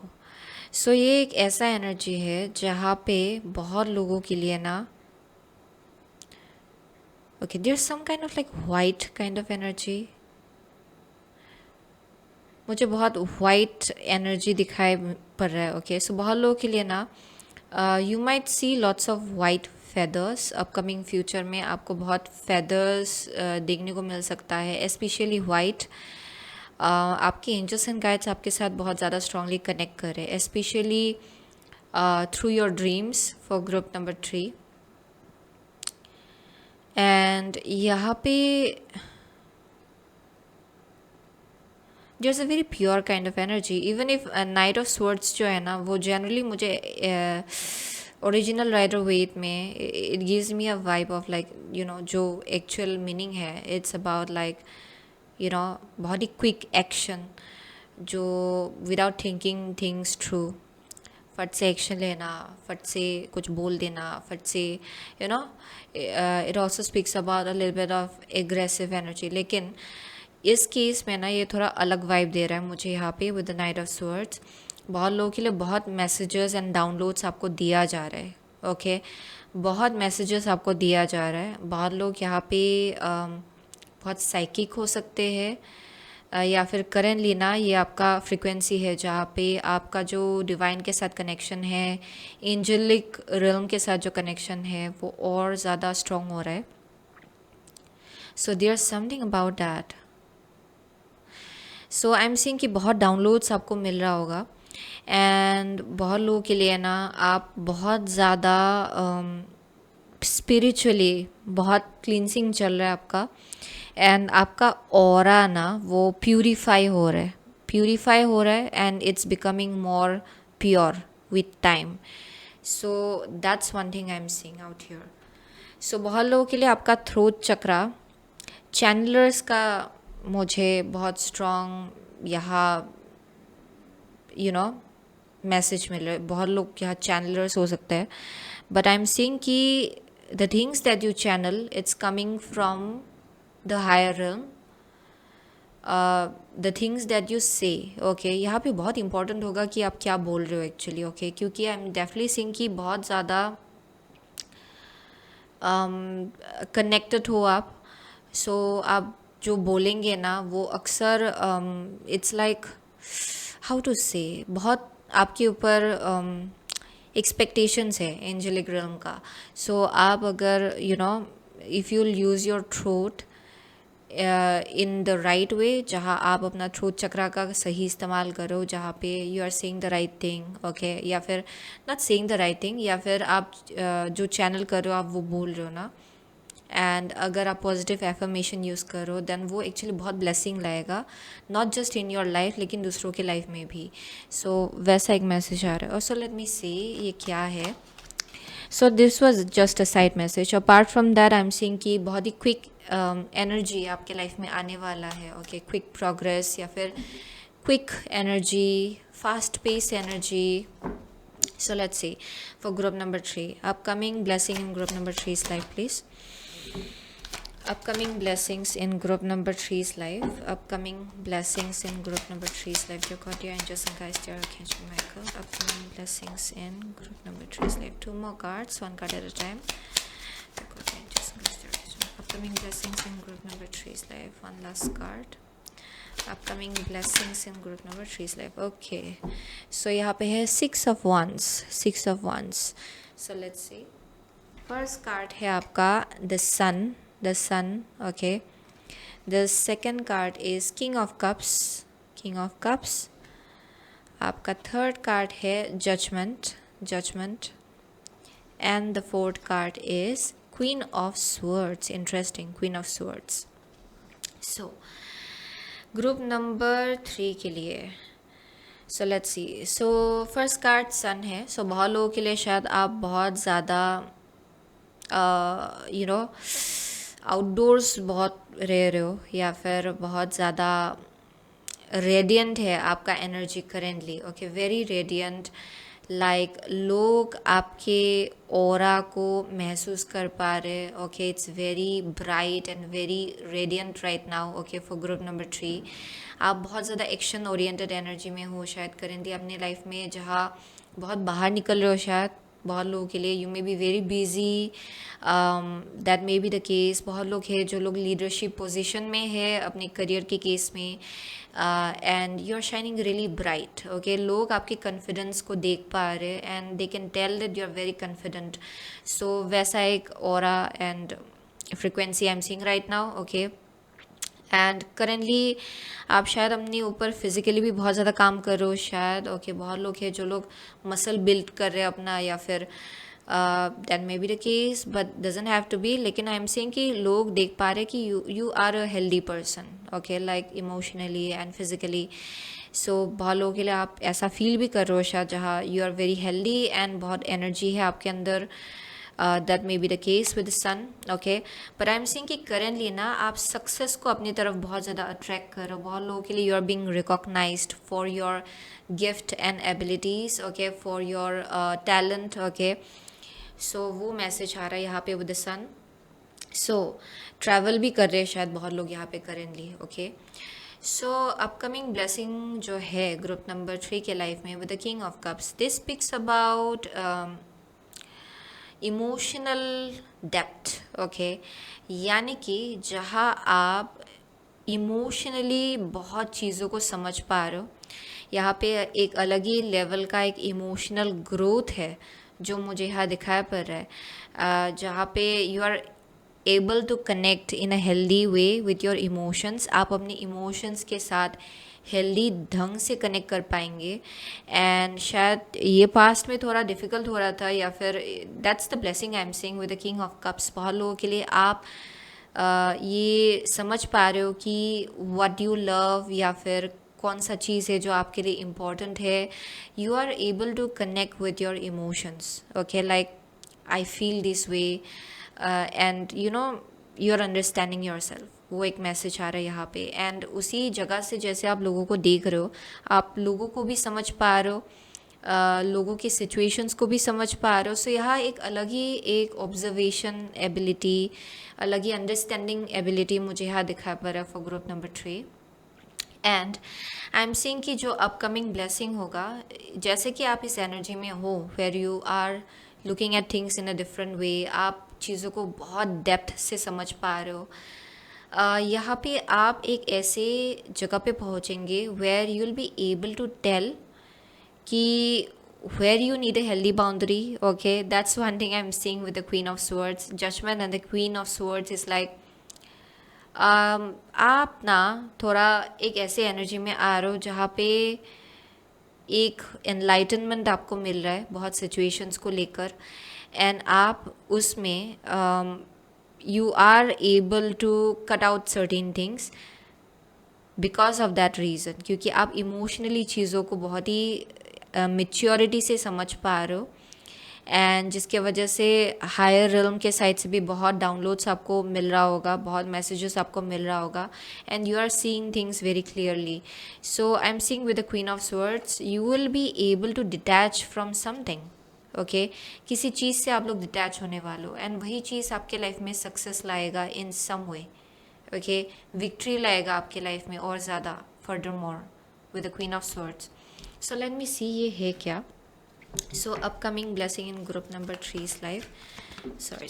So ये एक ऐसा एनर्जी है जहाँ पे बहुत लोगों के लिए ना, okay, there is some kind of like white kind of energy. मुझे बहुत वाइट एनर्जी दिखाई पड़ रहा है. ओके, सो बहुत लोगों के लिए ना, you might see lots of white feathers. Upcoming future में आपको बहुत फेदर्स देखने को मिल सकता है, स्पेशली वाइट. आपके एंजल्स एंड गाइड्स आपके साथ बहुत ज़्यादा स्ट्रांगली कनेक्ट कर रहे हैं, specially through your dreams for group number 3. And यहाँ पे there is a very pure kind of energy. Even if knight of swords जो है ना, वो जनरली मुझे ओरिजिनल राइडर वेट में it gives me a vibe of like you know, जो एक्चुअल मीनिंग है it's about like you know बहुत ही क्विक एक्शन, जो विदाउट थिंकिंग थिंग्स थ्रू, फट से एक्शन लेना, फट से कुछ बोल देना, फट से you know. It also speaks about a little bit of aggressive energy. लेकिन इस केस में ना ये थोड़ा अलग वाइब दे रहा है मुझे यहाँ पे with the knight of swords. बहुत लोगों के लिए बहुत मैसेजेस एंड डाउनलोड्स आपको दिया जा रहा है. ओके, बहुत मैसेजेस आपको दिया जा रहा है. बहुत लोग यहाँ पे बहुत साइकिक हो सकते हैं, या फिर करेंटली ना ये आपका फ्रिक्वेंसी है जहाँ पे आपका जो डिवाइन के साथ कनेक्शन है, एंजेलिक रिल्म के साथ जो कनेक्शन है, वो और ज़्यादा स्ट्रॉन्ग हो रहा है. So there is something about that. So I am seeing कि बहुत डाउनलोड्स आपको मिल रहा होगा. एंड बहुत लोगों के लिए ना आप बहुत ज़्यादा स्पिरिचुअली बहुत क्लींसिंग चल रहा है आपका. एंड आपका ऑरा ना वो प्यूरीफाई हो रहा है and it's becoming more pure with time. So that's one thing I am seeing out here. So बहुत लोगों के लिए आपका थ्रोट चक्रा, चैनलर्स का मुझे बहुत स्ट्रॉन्ग यहाँ यू नो मैसेज मिल रहा है. बहुत लोग यहाँ चैनलर्स हो सकते हैं, बट आई एम सीइंग कि the things that you channel it's coming from the higher realm. The things that you say, okay, यहाँ पे बहुत इंपॉर्टेंट होगा कि आप क्या बोल रहे हो एक्चुअली. ओके, क्योंकि आई एम डेफिनेटली सीइंग कि बहुत ज़्यादा कनेक्टेड हो आप. सो आप जो बोलेंगे ना वो अक्सर इट्स लाइक हाउ टू से, बहुत आपके ऊपर एक्सपेक्टेशंस है एंजेलिक रिल्म का. सो आप अगर you know if you will use your throat in the right way, जहाँ आप अपना थ्रोट चक्रा का सही इस्तेमाल करो, जहाँ पे you are saying the right thing. Okay, या फिर not saying the right thing, या फिर आप जो चैनल कर रहे हो आप वो बोल रहे हो ना, एंड अगर आप पॉजिटिव एफर्मेशन यूज़ करो देन वो एक्चुअली बहुत ब्लेसिंग लाएगा, not just in your life लेकिन दूसरों के लाइफ में भी. सो वैसा एक मैसेज आ रहा है. और सो लेट मी से ये क्या है. So this was just a side message. Apart from that I am seeing कि बहुत ही क्विक एनर्जी आपके लाइफ में आने वाला है. ओके, क्विक प्रोग्रेस या फिर quick energy, fast pace energy. So let's see for group number 3, upcoming blessing in group number 3's life, please. Upcoming blessings in group number three's life. Upcoming blessings in group number three's life. Dear God, dear angels and guys, dear Archangel Michael. Upcoming blessings in group number three's life. Two more cards, one card at a time. Dear God, dear angels and guys, dear Archangel. Upcoming blessings in group number three's life. One last card. Upcoming blessings in group number three's life. Okay. So यहाँ पे है Six of Wands. Six of Wands. So let's see. First card है आपका the Sun. The Sun. Okay. The second card is King of Cups. King of Cups. आपका third card है Judgment. Judgment. And the fourth card is Queen of Swords. Interesting. Queen of Swords. So group number 3 के लिए so let's see. So first card sun है. सो बहुत लोगों के लिए शायद आप बहुत ज़्यादा यू नो आउटडोर्स बहुत रह रहे हो या फिर बहुत ज़्यादा रेडियंट है आपका energy currently. Okay, very radiant. Like लोग आपके ऑरा को महसूस कर पा रहे. Okay, it's very bright and very radiant right now. Okay, for group number 3 आप बहुत ज़्यादा एक्शन ओरिएंटेड एनर्जी में हो शायद करेंटली अपनी लाइफ में, जहाँ बहुत बाहर निकल रहे हो शायद. बहुत लोगों के लिए you may be very busy, that may be the case. बहुत लोग हैं जो लोग लीडरशिप पोजीशन में है अपने करियर के केस में, and you are shining really bright. Okay, लोग आपके कॉन्फिडेंस को देख पा रहे and they can tell that you are very confident. So वैसा एक aura and frequency I am seeing right now. Okay, and currently आप शायद अपने ऊपर फिजिकली भी बहुत ज़्यादा काम कर रहे हो शायद. ओके, बहुत लोग हैं जो लोग मसल बिल्ड कर रहे हैं अपना, या फिर that may be the case but doesn't have to be. लेकिन आई एम सेइंग कि लोग देख पा रहे हैं कि you are a healthy person. Okay, like emotionally and physically. So बहुत लोगों के लिए आप ऐसा फील भी कर रहे हो शायद, जहाँ you are very healthy and बहुत एनर्जी है आपके अंदर. That may be the case with sun. Okay, पर आई एम सीइंग कि करेंटली ना आप सक्सेस को अपनी तरफ बहुत ज़्यादा अट्रैक्ट कर रहे हो. बहुत लोगों के लिए you are being recognised for your gift and abilities. Okay, for your talent. Okay, so वो मैसेज आ रहा है यहाँ पे with the sun. So travel भी कर रहे हैं शायद बहुत लोग यहाँ पे currently. Okay, so upcoming blessing जो है ग्रुप नंबर 3 के लाइफ में with the king of cups, this speaks about emotional depth. Okay, यानी कि जहाँ आप इमोशनली बहुत चीज़ों को समझ पा रहे हो. यहाँ पे एक अलग ही लेवल का एक इमोशनल ग्रोथ है जो मुझे यहाँ दिखाया पड़ रहा है, जहाँ पे you are able to connect in a healthy way with your emotions. आप अपने इमोशंस के साथ हेल्दी ढंग से कनेक्ट कर पाएंगे. एंड शायद ये पास्ट में थोड़ा डिफ़िकल्ट हो रहा था, या फिर that's the blessing I am seeing with the king of cups. बहुत लोगों के लिए आप ये समझ पा रहे हो कि व्हाट यू लव, या फिर कौन सा चीज़ है जो आपके लिए इम्पॉर्टेंट है. You are able to connect with your emotions. Okay, like I feel this way and you know you are understanding yourself. वो एक मैसेज आ रहा है यहाँ पे. एंड उसी जगह से जैसे आप लोगों को देख रहे हो, आप लोगों को भी समझ पा रहे हो, लोगों की सिचुएशंस को भी समझ पा रहे हो. सो यहाँ एक अलग ही एक ऑब्जर्वेशन एबिलिटी, अलग ही अंडरस्टैंडिंग एबिलिटी मुझे यहाँ दिखा पा रहा है for group number 3. And I am seeing कि जो अपकमिंग ब्लेसिंग होगा, जैसे कि आप इस एनर्जी में हो where you are looking at things in a different way, आप चीज़ों को बहुत डेप्थ से समझ पा रहे हो. यहाँ पे आप एक ऐसे जगह पे पहुँचेंगे where you will be able to tell कि where you need a healthy boundary. Okay, that's one thing I'm seeing with the Queen of Swords. Judgment and the Queen of Swords is like आप ना थोड़ा एक ऐसे एनर्जी में आ रहे हो जहाँ पे एक एनलाइटनमेंट आपको मिल रहा है बहुत सिचुएशंस को लेकर. एंड आप उसमें you are able to cut out certain things because of that reason, क्योंकि आप इमोशनली चीज़ों को बहुत ही मेच्योरिटी से समझ पा रहे हो. एंड जिसके वजह से हायर रिल्म के साइड से भी बहुत डाउनलोड्स आपको मिल रहा होगा, बहुत मैसेजेस आपको मिल रहा होगा. And you are seeing things very clearly. So I am seeing with the queen of swords, you will be able to detach from something. Okay किसी चीज़ से आप लोग डिटैच होने वाले हो एंड वही चीज़ आपके लाइफ में सक्सेस लाएगा इन सम वे, ओके विक्ट्री लाएगा आपके लाइफ में और ज़्यादा further more with the queen of swords. So let me see ये है क्या. So upcoming blessing in group number 3's life. Sorry.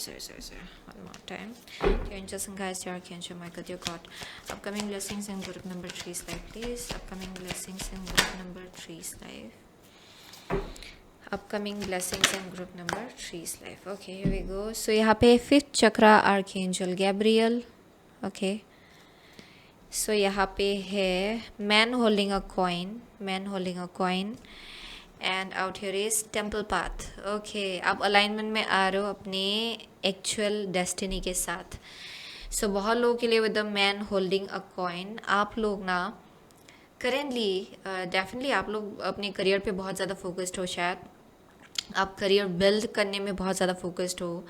One more time. Dear angels and guides, dear archangel Michael, dear God. Upcoming blessings in group number 3's life, please. Upcoming blessings in group number 3's life. Upcoming blessings in group number 3's life. Okay, here we go. So यहाँ पे 5th chakra archangel Gabriel. Okay. So यहाँ पे है man holding a coin. And out here is temple path. Okay आप अलाइनमेंट में आ रहे हो अपने एक्चुअल डेस्टिनी के साथ. सो बहुत लोगों के लिए with the man holding a coin, आप लोग ना करेंटली डेफिनेटली आप लोग अपने करियर पे बहुत ज़्यादा फोकस्ड हो. शायद आप करियर बिल्ड करने में बहुत ज़्यादा फोकस्ड हो.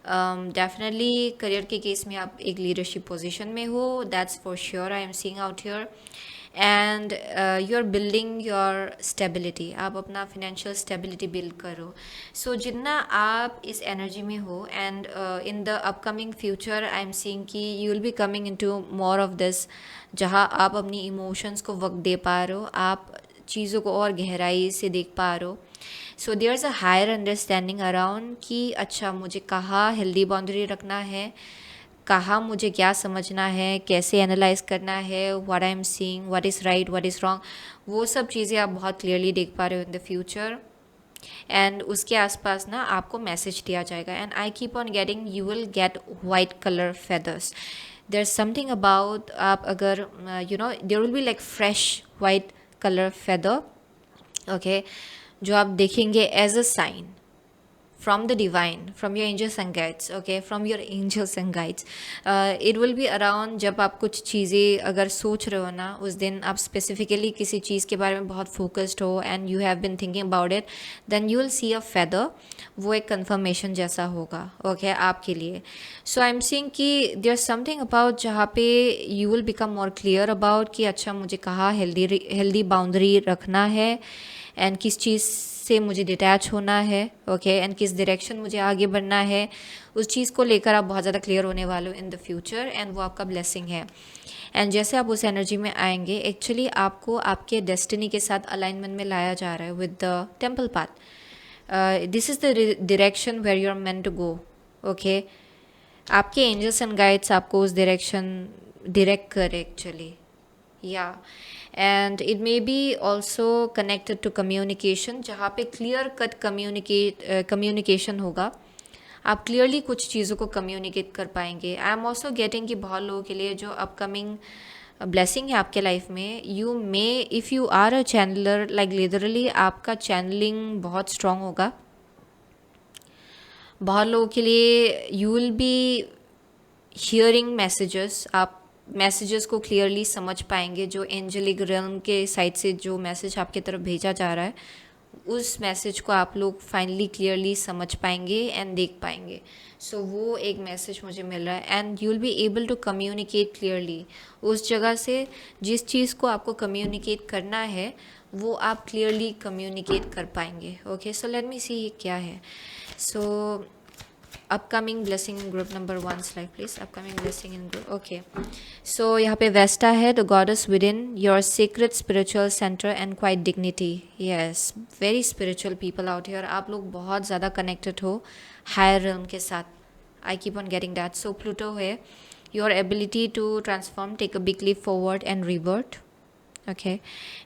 डेफिनेटली करियर के केस में आप एक लीडरशिप पोजीशन में हो, that's for sure. I am seeing out here. And you are building your stability, आप अपना फिनेंशियल स्टेबिलिटी बिल्ड करो. सो जितना आप इस एनर्जी में हो and in the upcoming future I am seeing कि you will be coming into more of this, जहाँ आप अपनी इमोशंस को वक्त दे पा रहे हो, आप चीज़ों को और गहराई से देख पा रहे हो. So there is a higher understanding around कि अच्छा मुझे कहाँ हेल्दी बाउंड्री रखना है, कहाँ मुझे क्या समझना है, कैसे एनालाइज करना है, what I am seeing, what is right, what is wrong, वो सब चीज़ें आप बहुत क्लियरली देख पा रहे हो इन द फ्यूचर. एंड उसके आसपास ना आपको मैसेज दिया जाएगा. And I keep on getting you will get white colour feathers. There is something about, आप अगर you know there will be like fresh white colour feather, okay, जो आप देखेंगे as a sign from the divine, from your angels and guides, okay, from your angels and guides. It will be around जब आप कुछ चीज़ें अगर सोच रहे हो ना, उस दिन आप स्पेसिफिकली किसी चीज़ के बारे में बहुत फोकस्ड हो and you have been thinking about it, then you will see a feather. वो एक कंफर्मेशन जैसा होगा, ओके, आपके लिए. सो आई एम सीइंग कि देयर समथिंग अबाउट जहाँ पे you will become more clear about कि अच्छा मुझे कहाँ हेल्दी बाउंड्री रखना है एंड किस चीज़ से मुझे डिटैच होना है, ओके, एंड किस डायरेक्शन मुझे आगे बढ़ना है. उस चीज़ को लेकर आप बहुत ज़्यादा क्लियर होने वाले हो इन द फ्यूचर एंड वो आपका ब्लेसिंग है. एंड जैसे आप उस एनर्जी में आएंगे, एक्चुअली आपको आपके डेस्टिनी के साथ अलाइनमेंट में लाया जा रहा है with the temple path. This is the direction where you are meant to go, okay. आपके एंजल्स एंड गाइड्स आपको उस डायरेक्शन डायरेक्ट करे एक्चुअली, या and it may be also connected to communication, जहाँ पे क्लियर कट कम्युनिकेशन होगा. आप क्लियरली कुछ चीज़ों को कम्युनिकेट कर पाएंगे. आई एम ऑल्सो गेटिंग कि बहुत लोगों के लिए जो अपकमिंग ब्लेसिंग है आपके लाइफ में, you may if you are a channeller, like literally आपका चैनलिंग बहुत स्ट्रॉन्ग होगा. बहुत लोगों के लिए you will be hearing messages, आप मैसेजेस को क्लियरली समझ पाएंगे. जो एंजेलिक रियल्म के साइड से जो मैसेज आपके तरफ भेजा जा रहा है, उस मैसेज को आप लोग फाइनली क्लियरली समझ पाएंगे एंड देख पाएंगे. सो वो एक मैसेज मुझे मिल रहा है and you will be able to communicate clearly. उस जगह से जिस चीज़ को आपको कम्युनिकेट करना है वो आप क्लियरली कम्युनिकेट कर पाएंगे, ओके. सो लेट मी सी क्या है. सो upcoming blessing in group number 1's life, please. Upcoming blessing in group, okay. So यहाँ पे वेस्टा है, the goddess within your sacred spiritual center and quiet dignity. Yes, very spiritual people out here. आप लोग बहुत ज़्यादा connected हो higher realm के साथ. I keep on getting that. So Pluto है, your ability to transform, take a big leap forward and revert. Okay,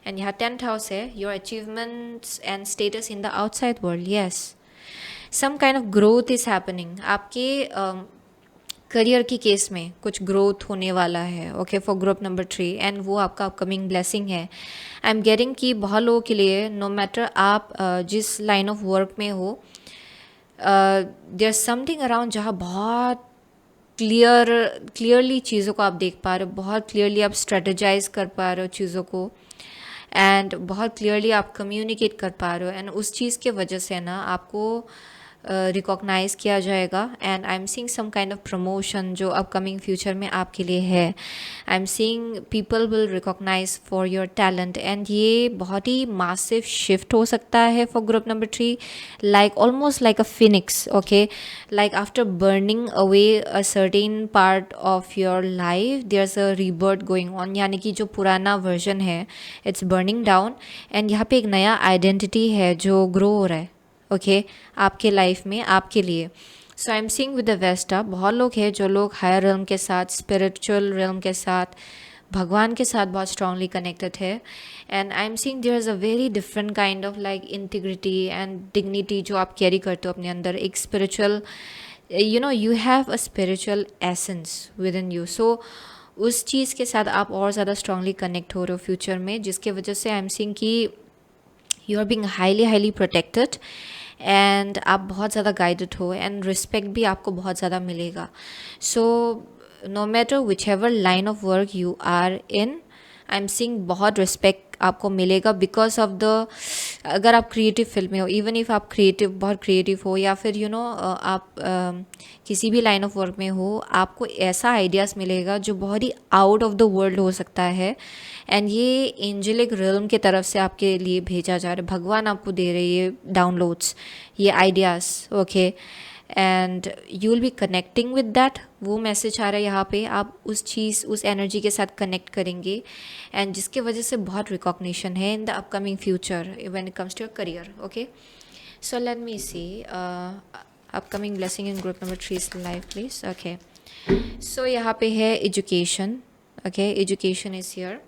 and यहाँ 10th house है, your achievements and status in the outside world. Yes, some kind of growth is happening. आपके करियर की केस में कुछ ग्रोथ होने वाला है, okay, for group number 3 and वो आपका अपकमिंग ब्लेसिंग है. आई एम गेटिंग कि बहुत लोगों के लिए नो मैटर आप जिस लाइन ऑफ वर्क में हो, देयर समथिंग अराउंड जहाँ बहुत क्लियरली चीज़ों को आप देख पा रहे हो, बहुत क्लियरली आप स्ट्रेटजाइज कर पा रहे हो चीज़ों को एंड बहुत क्लियरली आप कम्युनिकेट कर पा रहे हो. एंड उस चीज़ के वजह से ना आपको रिकॉग्नाइज़ किया जाएगा and I am seeing some kind of promotion जो अपकमिंग फ्यूचर में आपके लिए है. I am seeing people will recognise for your talent and ये बहुत ही मासिव शिफ्ट हो सकता है for group number 3, like almost like a phoenix. Okay, like after burning away a certain part of your life there is a rebirth going on, यानी कि जो पुराना वर्जन है इट्स बर्निंग डाउन एंड यहाँ पे एक नया आइडेंटिटी है जो ग्रो हो रहा है. ओके, आपके लाइफ में आपके लिए. So I am seeing with the Vesta बहुत लोग हैं जो लोग हायर रिल्म के साथ, स्पिरिचुअल रिल्म के साथ, भगवान के साथ बहुत स्ट्रांगली कनेक्टेड है. And I am seeing there is a very different kind of like integrity and dignity जो आप कैरी करते हो अपने अंदर. एक spiritual, you have a spiritual essence within you. So उस चीज़ के साथ आप और ज़्यादा स्ट्रांगली कनेक्ट हो रहे हो फ्यूचर में, जिसके वजह से आई एम सीइंग कि you are being highly protected and आप बहुत ज़्यादा गाइडेड हो एंड रिस्पेक्ट भी आपको बहुत ज़्यादा मिलेगा. So no matter whichever line of work you are in, I am seeing बहुत रिस्पेक्ट आपको मिलेगा बिकॉज ऑफ द, अगर आप क्रिएटिव फील्ड में हो, इवन इफ़ आप बहुत क्रिएटिव हो या फिर आप किसी भी लाइन ऑफ वर्क में हो, आपको ऐसा आइडियाज़ मिलेगा जो बहुत ही आउट ऑफ द वर्ल्ड हो सकता है. एंड ये एंजेलिक रिल्म की तरफ से आपके लिए भेजा जा रहा है, भगवान आपको दे रहे ये डाउनलोड्स, ये ideas. Okay, and you will be connecting with that. वो मैसेज आ रहा है यहाँ पे, आप उस चीज़, उस एनर्जी के साथ कनेक्ट करेंगे एंड जिसके वजह से बहुत रिकॉग्निशन है in the upcoming future when it comes to your career. Okay, so let me see upcoming blessing in group number 3 life please. Okay, so यहाँ पे है education. Okay, education is here.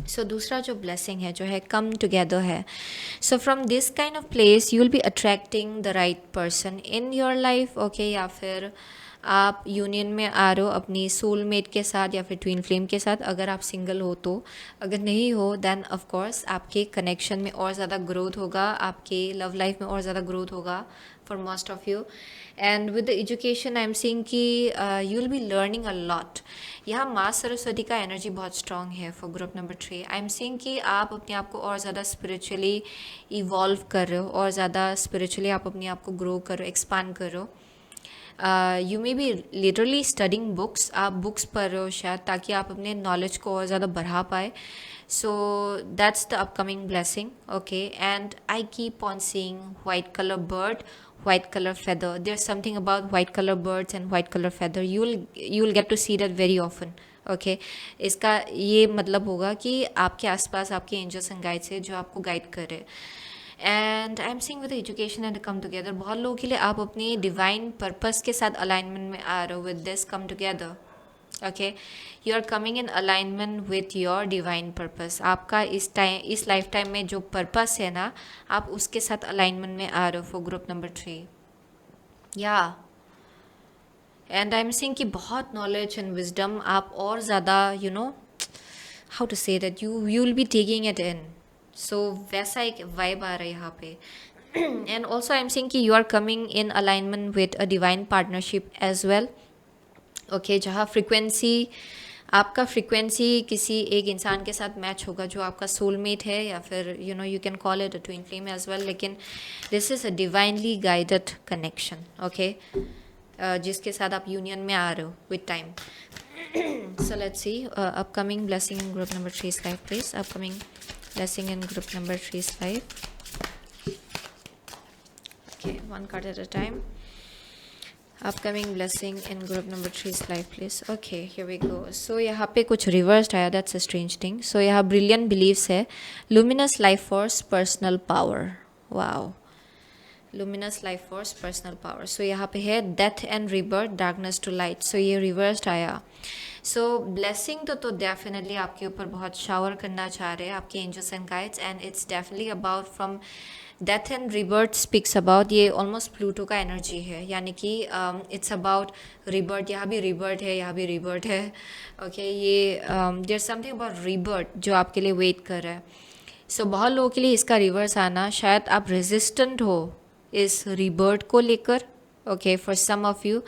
So दूसरा जो ब्लेसिंग है जो है कम टुगेदर है. So from this kind of place you will be attracting the right person in your life. Okay, या फिर आप यूनियन में आ रहे हो अपनी सोलमेट के साथ या फिर ट्विन फ्लेम के साथ, अगर आप सिंगल हो तो. अगर नहीं हो देन ऑफ कोर्स आपके कनेक्शन में और ज़्यादा ग्रोथ होगा, आपके लव लाइफ में और ज़्यादा ग्रोथ होगा for most of you. And with the education I am seeing कि you will be learning a lot. यहाँ माँ सरस्वती का एनर्जी बहुत स्ट्रॉन्ग है for group number 3. I am seeing कि आप अपने आप को और ज़्यादा स्पिरिचुअली इवॉल्व कर रहे हो और ज़्यादा स्पिरिचुअली आप अपने आप को ग्रो कर रहे हो, एक्सपांड कर रहे हो. You may B literally studying books, आप बुक्स पढ़ रहे हो शायद ताकि आप अपने नॉलेज को और ज़्यादा बढ़ा पाए. So that's the upcoming blessing. Okay, and I keep on seeing white colour bird, white color feather. There's something about white color birds and white color feather. You will get to see that very often. Okay, इसका ये मतलब होगा कि आपके आसपास आपके एंजल्स एंड गाइड्स है जो आपको गाइड कर रहे हैं. And I am seeing with education and come together, बहुत लोगों के लिए आप अपनी डिवाइन पर्पस के साथ अलाइनमेंट में आ रहे हो with this come together. Okay, you are coming in alignment with your divine purpose. आपका इस लाइफ टाइम में जो पर्पस है ना, आप उसके साथ अलाइनमेंट में आ रहे हो फॉर ग्रुप नंबर 3. या एंड आई एम सीइंग कि बहुत नॉलेज एंड विजडम आप और ज़्यादा how to say that you will be taking it in. So वैसा एक वाइब आ रहा है यहाँ पे. And also I am seeing कि you are coming in alignment with a divine partnership as well. Okay, जहाँ फ्रिक्वेंसी, आपका फ्रिक्वेंसी किसी एक इंसान के साथ मैच होगा जो आपका सोलमेट है या फिर you can call it a twin flame as well. लेकिन this is a divinely guided connection. Okay, जिसके साथ आप यूनियन में आ रहे हो with time. So let's see upcoming blessing in group number 3 life please. Upcoming blessing in group number 3 life. Okay, one card at a time. Upcoming blessing in group number 3 life please. Okay, here we go. So यहाँ पे कुछ रिवर्स्ड आया, that's a strange thing. So यहाँ ब्रिलियंट बिलीव्स है, luminous life force, personal power. Wow, luminous life force, personal power. So यहाँ पे है death and rebirth, darkness to light. So ये रिवर्स्ड आया. सो ब्लेसिंग तो डेफिनेटली आपके ऊपर बहुत शावर करना चाह रहे हैं आपके angels and guides. And it's definitely about from death and rebirth speaks about, ये ऑलमोस्ट प्लूटो का एनर्जी है, यानी कि इट्स अबाउट रिबर्थ. यहाँ भी रिबर्थ है, यहाँ भी रिबर्थ है. ओके, ये देयर समथिंग अबाउट रिबर्थ जो आपके लिए वेट कर रहा है. सो बहुत लोगों के लिए इसका रिवर्स आना, शायद आप रेजिस्टेंट हो इस रिबर्थ को लेकर. Okay for some of you,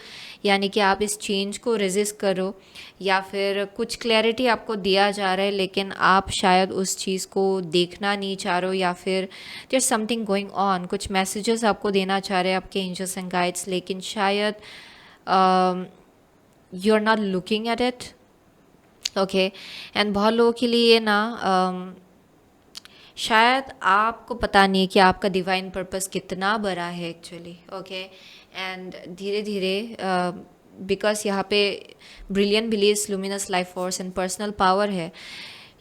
यानी कि आप इस चेंज को रेजिस्ट करो, या फिर कुछ क्लैरिटी आपको दिया जा रहा है लेकिन आप शायद उस चीज़ को देखना नहीं चाह रहे हो, या फिर देयर समथिंग गोइंग ऑन, कुछ मैसेजेस आपको देना चाह रहे हैं आपके एंजल्स एंड गाइड्स, लेकिन शायद you are not looking at it. Okay and बहुत लोगों के लिए ना शायद आपको पता नहीं है कि आपका डिवाइन पर्पस कितना बड़ा है एक्चुअली। ओके एंड धीरे धीरे बिकॉज यहाँ पे brilliant believes, luminous life force and personal power है,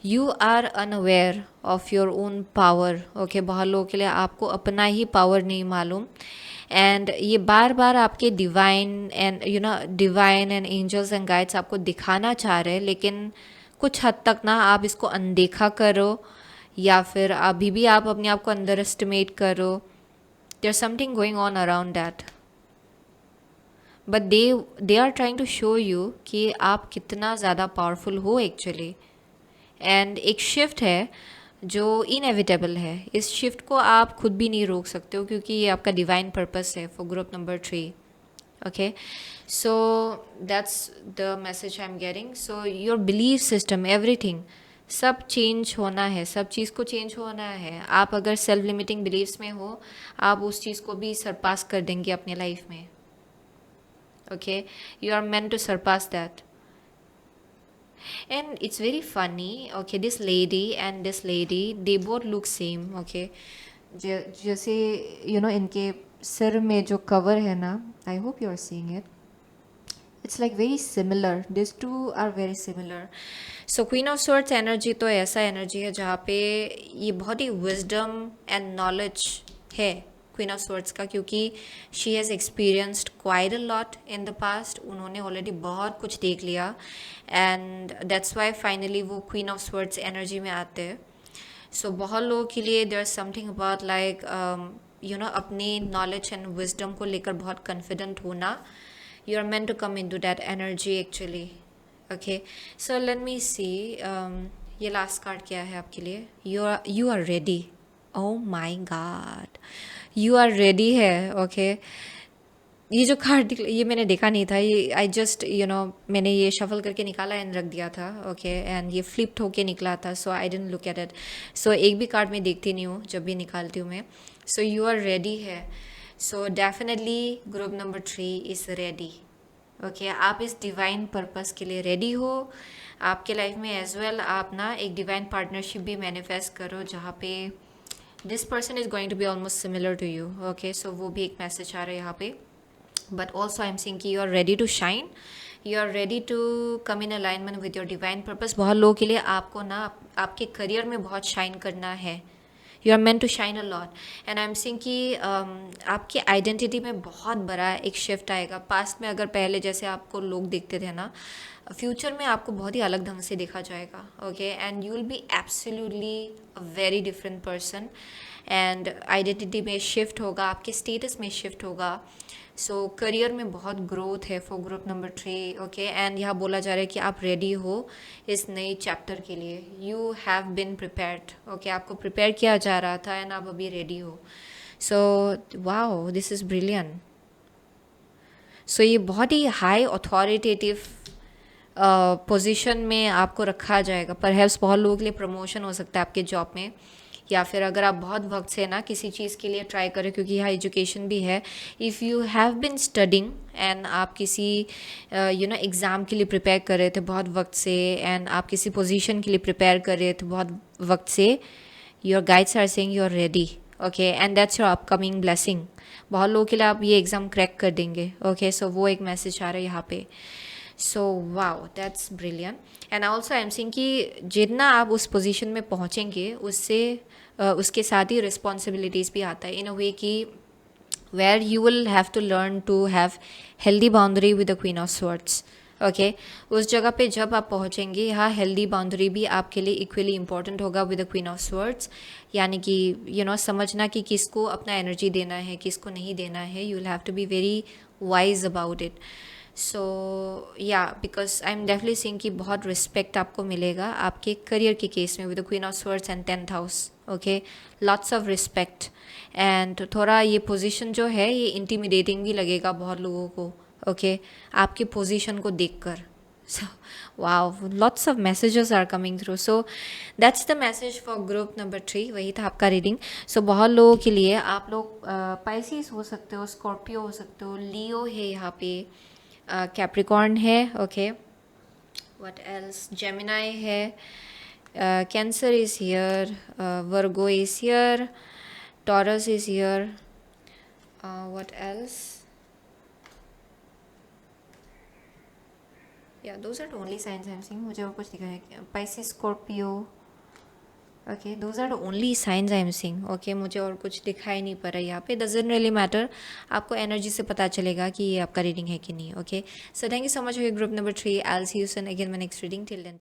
you are unaware of your own power. Okay बहुत लोगों के लिए आपको अपना ही पावर नहीं मालूम, एंड ये बार बार आपके divine and divine and angels and guides आपको दिखाना चाह रहे हैं, लेकिन कुछ हद तक ना आप इसको अनदेखा करो, या फिर अभी भी आप अपने आप को अंडर एस्टिमेट करो। There something going on around that, but they are trying to show you कि आप कितना ज़्यादा पावरफुल हो एक्चुअली। एंड एक शिफ्ट है जो इनएविटेबल है, इस शिफ्ट को आप खुद भी नहीं रोक सकते हो, क्योंकि ये आपका डिवाइन पर्पस है for group number 3। okay so that's the message I'm getting. So your belief system, everything, सब चेंज होना है, सब चीज़ को चेंज होना है। आप अगर सेल्फ लिमिटिंग बिलीव्स में हो, आप उस चीज़ को भी सरपास कर देंगे अपने लाइफ में। Okay you are meant to surpass that. And it's very funny, okay, this lady and this lady, they both look same. okay जैसे इनके सिर में जो कवर है ना, I hope you are seeing it, it's like very similar, this two are very similar. So queen of swords energy तो ऐसा एनर्जी है जहाँ पे ये बहुत ही विजडम एंड नॉलेज है क्वीन ऑफ स्वॉर्ड्स का, क्योंकि she has experienced quite a lot in the past, उन्होंने ऑलरेडी बहुत कुछ देख लिया, एंड दैट्स वाई फाइनली वो क्वीन ऑफ स्वॉर्ड्स एनर्जी में आते हैं। सो बहुत लोगों के लिए there is something about like अपनी नॉलेज एंड विजडम को लेकर बहुत कॉन्फिडेंट होना। You are meant to come in to that energy actually. Okay so let me see, ये लास्ट कार्ड क्या है आपके लिए। You are ready. Oh my God, you are ready है। ओके ये जो कार्ड ये मैंने देखा नहीं था, ये आई जस्ट मैंने ये शफल करके निकाला एंड रख दिया था। ओके एंड ये फ्लिप्ड होके निकला था, so I didn't look at it. So एक भी कार्ड मैं देखती नहीं हूँ जब भी निकालती हूँ मैं। सो यू आर रेडी है। So definitely group number 3 is ready. Okay आप इस डिवाइन पर्पस के लिए रेडी हो। आपके लाइफ में एज वेल आप ना एक डिवाइन पार्टनरशिप भी मैनिफेस्ट करो जहाँ पे this person is going to be almost similar to you. Okay so वो भी एक मैसेज आ रहा है यहाँ पे। But also I'm seeing कि you are ready to shine, you are ready to come in alignment with your divine purpose। बहुत लोगों के लिए आपको ना आपके करियर में बहुत शाइन करना है। You are meant to shine a lot, and I'm seeing कि आपकी आइडेंटिटी में बहुत बड़ा एक शिफ्ट आएगा। पास्ट में अगर पहले जैसे आपको लोग देखते थे ना, फ्यूचर में आपको बहुत ही अलग ढंग से देखा जाएगा। Okay and you will be absolutely a very different person, and identity में शिफ्ट होगा, आपके स्टेटस में शिफ्ट होगा। सो करियर में बहुत ग्रोथ है for group number 3। Okay and यहाँ बोला जा रहा है कि आप रेडी हो इस नई चैप्टर के लिए। You have been prepared. Okay आपको प्रिपेयर किया जा रहा था एंड आप अभी रेडी हो। So wow this is brilliant. So ये बहुत ही हाई अथॉरिटेटिव पोजीशन में आपको रखा जाएगा। परहैप्स बहुत लोगों के लिए प्रमोशन हो सकता है आपके जॉब में, या फिर अगर आप बहुत वक्त से ना किसी चीज़ के लिए ट्राई करें, क्योंकि यहाँ एजुकेशन भी है। If you have bin studying and आप किसी एग्ज़ाम के लिए प्रिपेयर कर रहे थे बहुत वक्त से, एंड आप किसी पोजीशन के लिए प्रिपेयर कर रहे थे बहुत वक्त से, your guides are saying you are ready. Okay and that's your upcoming blessing. बहुत लोगों के लिए आप ये एग्ज़ाम क्रैक कर देंगे। ओके सो वो एक मैसेज आ रहा है यहाँ पे। So wow that's brilliant. And also I am seeing कि जितना आप उस पोजीशन में पहुँचेंगे उससे उसके साथ ही रिस्पॉन्सिबिलिटीज़ भी आता है, इन अ वे कि where you will have to learn to have healthy boundary with the queen of swords. Okay उस जगह पे जब आप पहुँचेंगे, यहाँ हेल्दी बाउंड्री भी आपके लिए इक्वली इंपॉर्टेंट होगा with the queen of swords. यानी कि समझना कि किसको अपना एनर्जी देना है, किसको नहीं देना है। You will have to be very wise about it. So या because I am definitely seeing कि बहुत रिस्पेक्ट आपको मिलेगा आपके करियर के केस में with the queen of swords and 10th house. Okay, lots of respect. And थोड़ा ये पोजीशन जो है ये इंटिमिडेटिंग भी लगेगा बहुत लोगों को. ओके, आपकी पोजीशन को देखकर. So, wow, lots of messages are coming through. So, that's the message for group number 3. वही था आपका रीडिंग. So, बहुत लोगों के लिए आप लोग पाइसिस हो सकते हो, स्कॉर्पियो हो सकते हो, लियो है यहाँ पे, कैप्रिकॉर्न है. Okay, what else? जेमिनाई है, cancer is here, Virgo is here, taurus is here. What else? Yeah, those are the only signs I'm seeing. मुझे और कुछ दिखा है. Pisces, Scorpio. Okay, those are the only signs I'm seeing. Okay, मुझे और कुछ दिखाई नहीं पड़ रहा यहाँ पे. Doesn't really matter. आपको एनर्जी से पता चलेगा कि ये आपका रीडिंग है कि नहीं. Okay, so thank you so much for your group number 3. I'll see you soon again my next reading. Till then.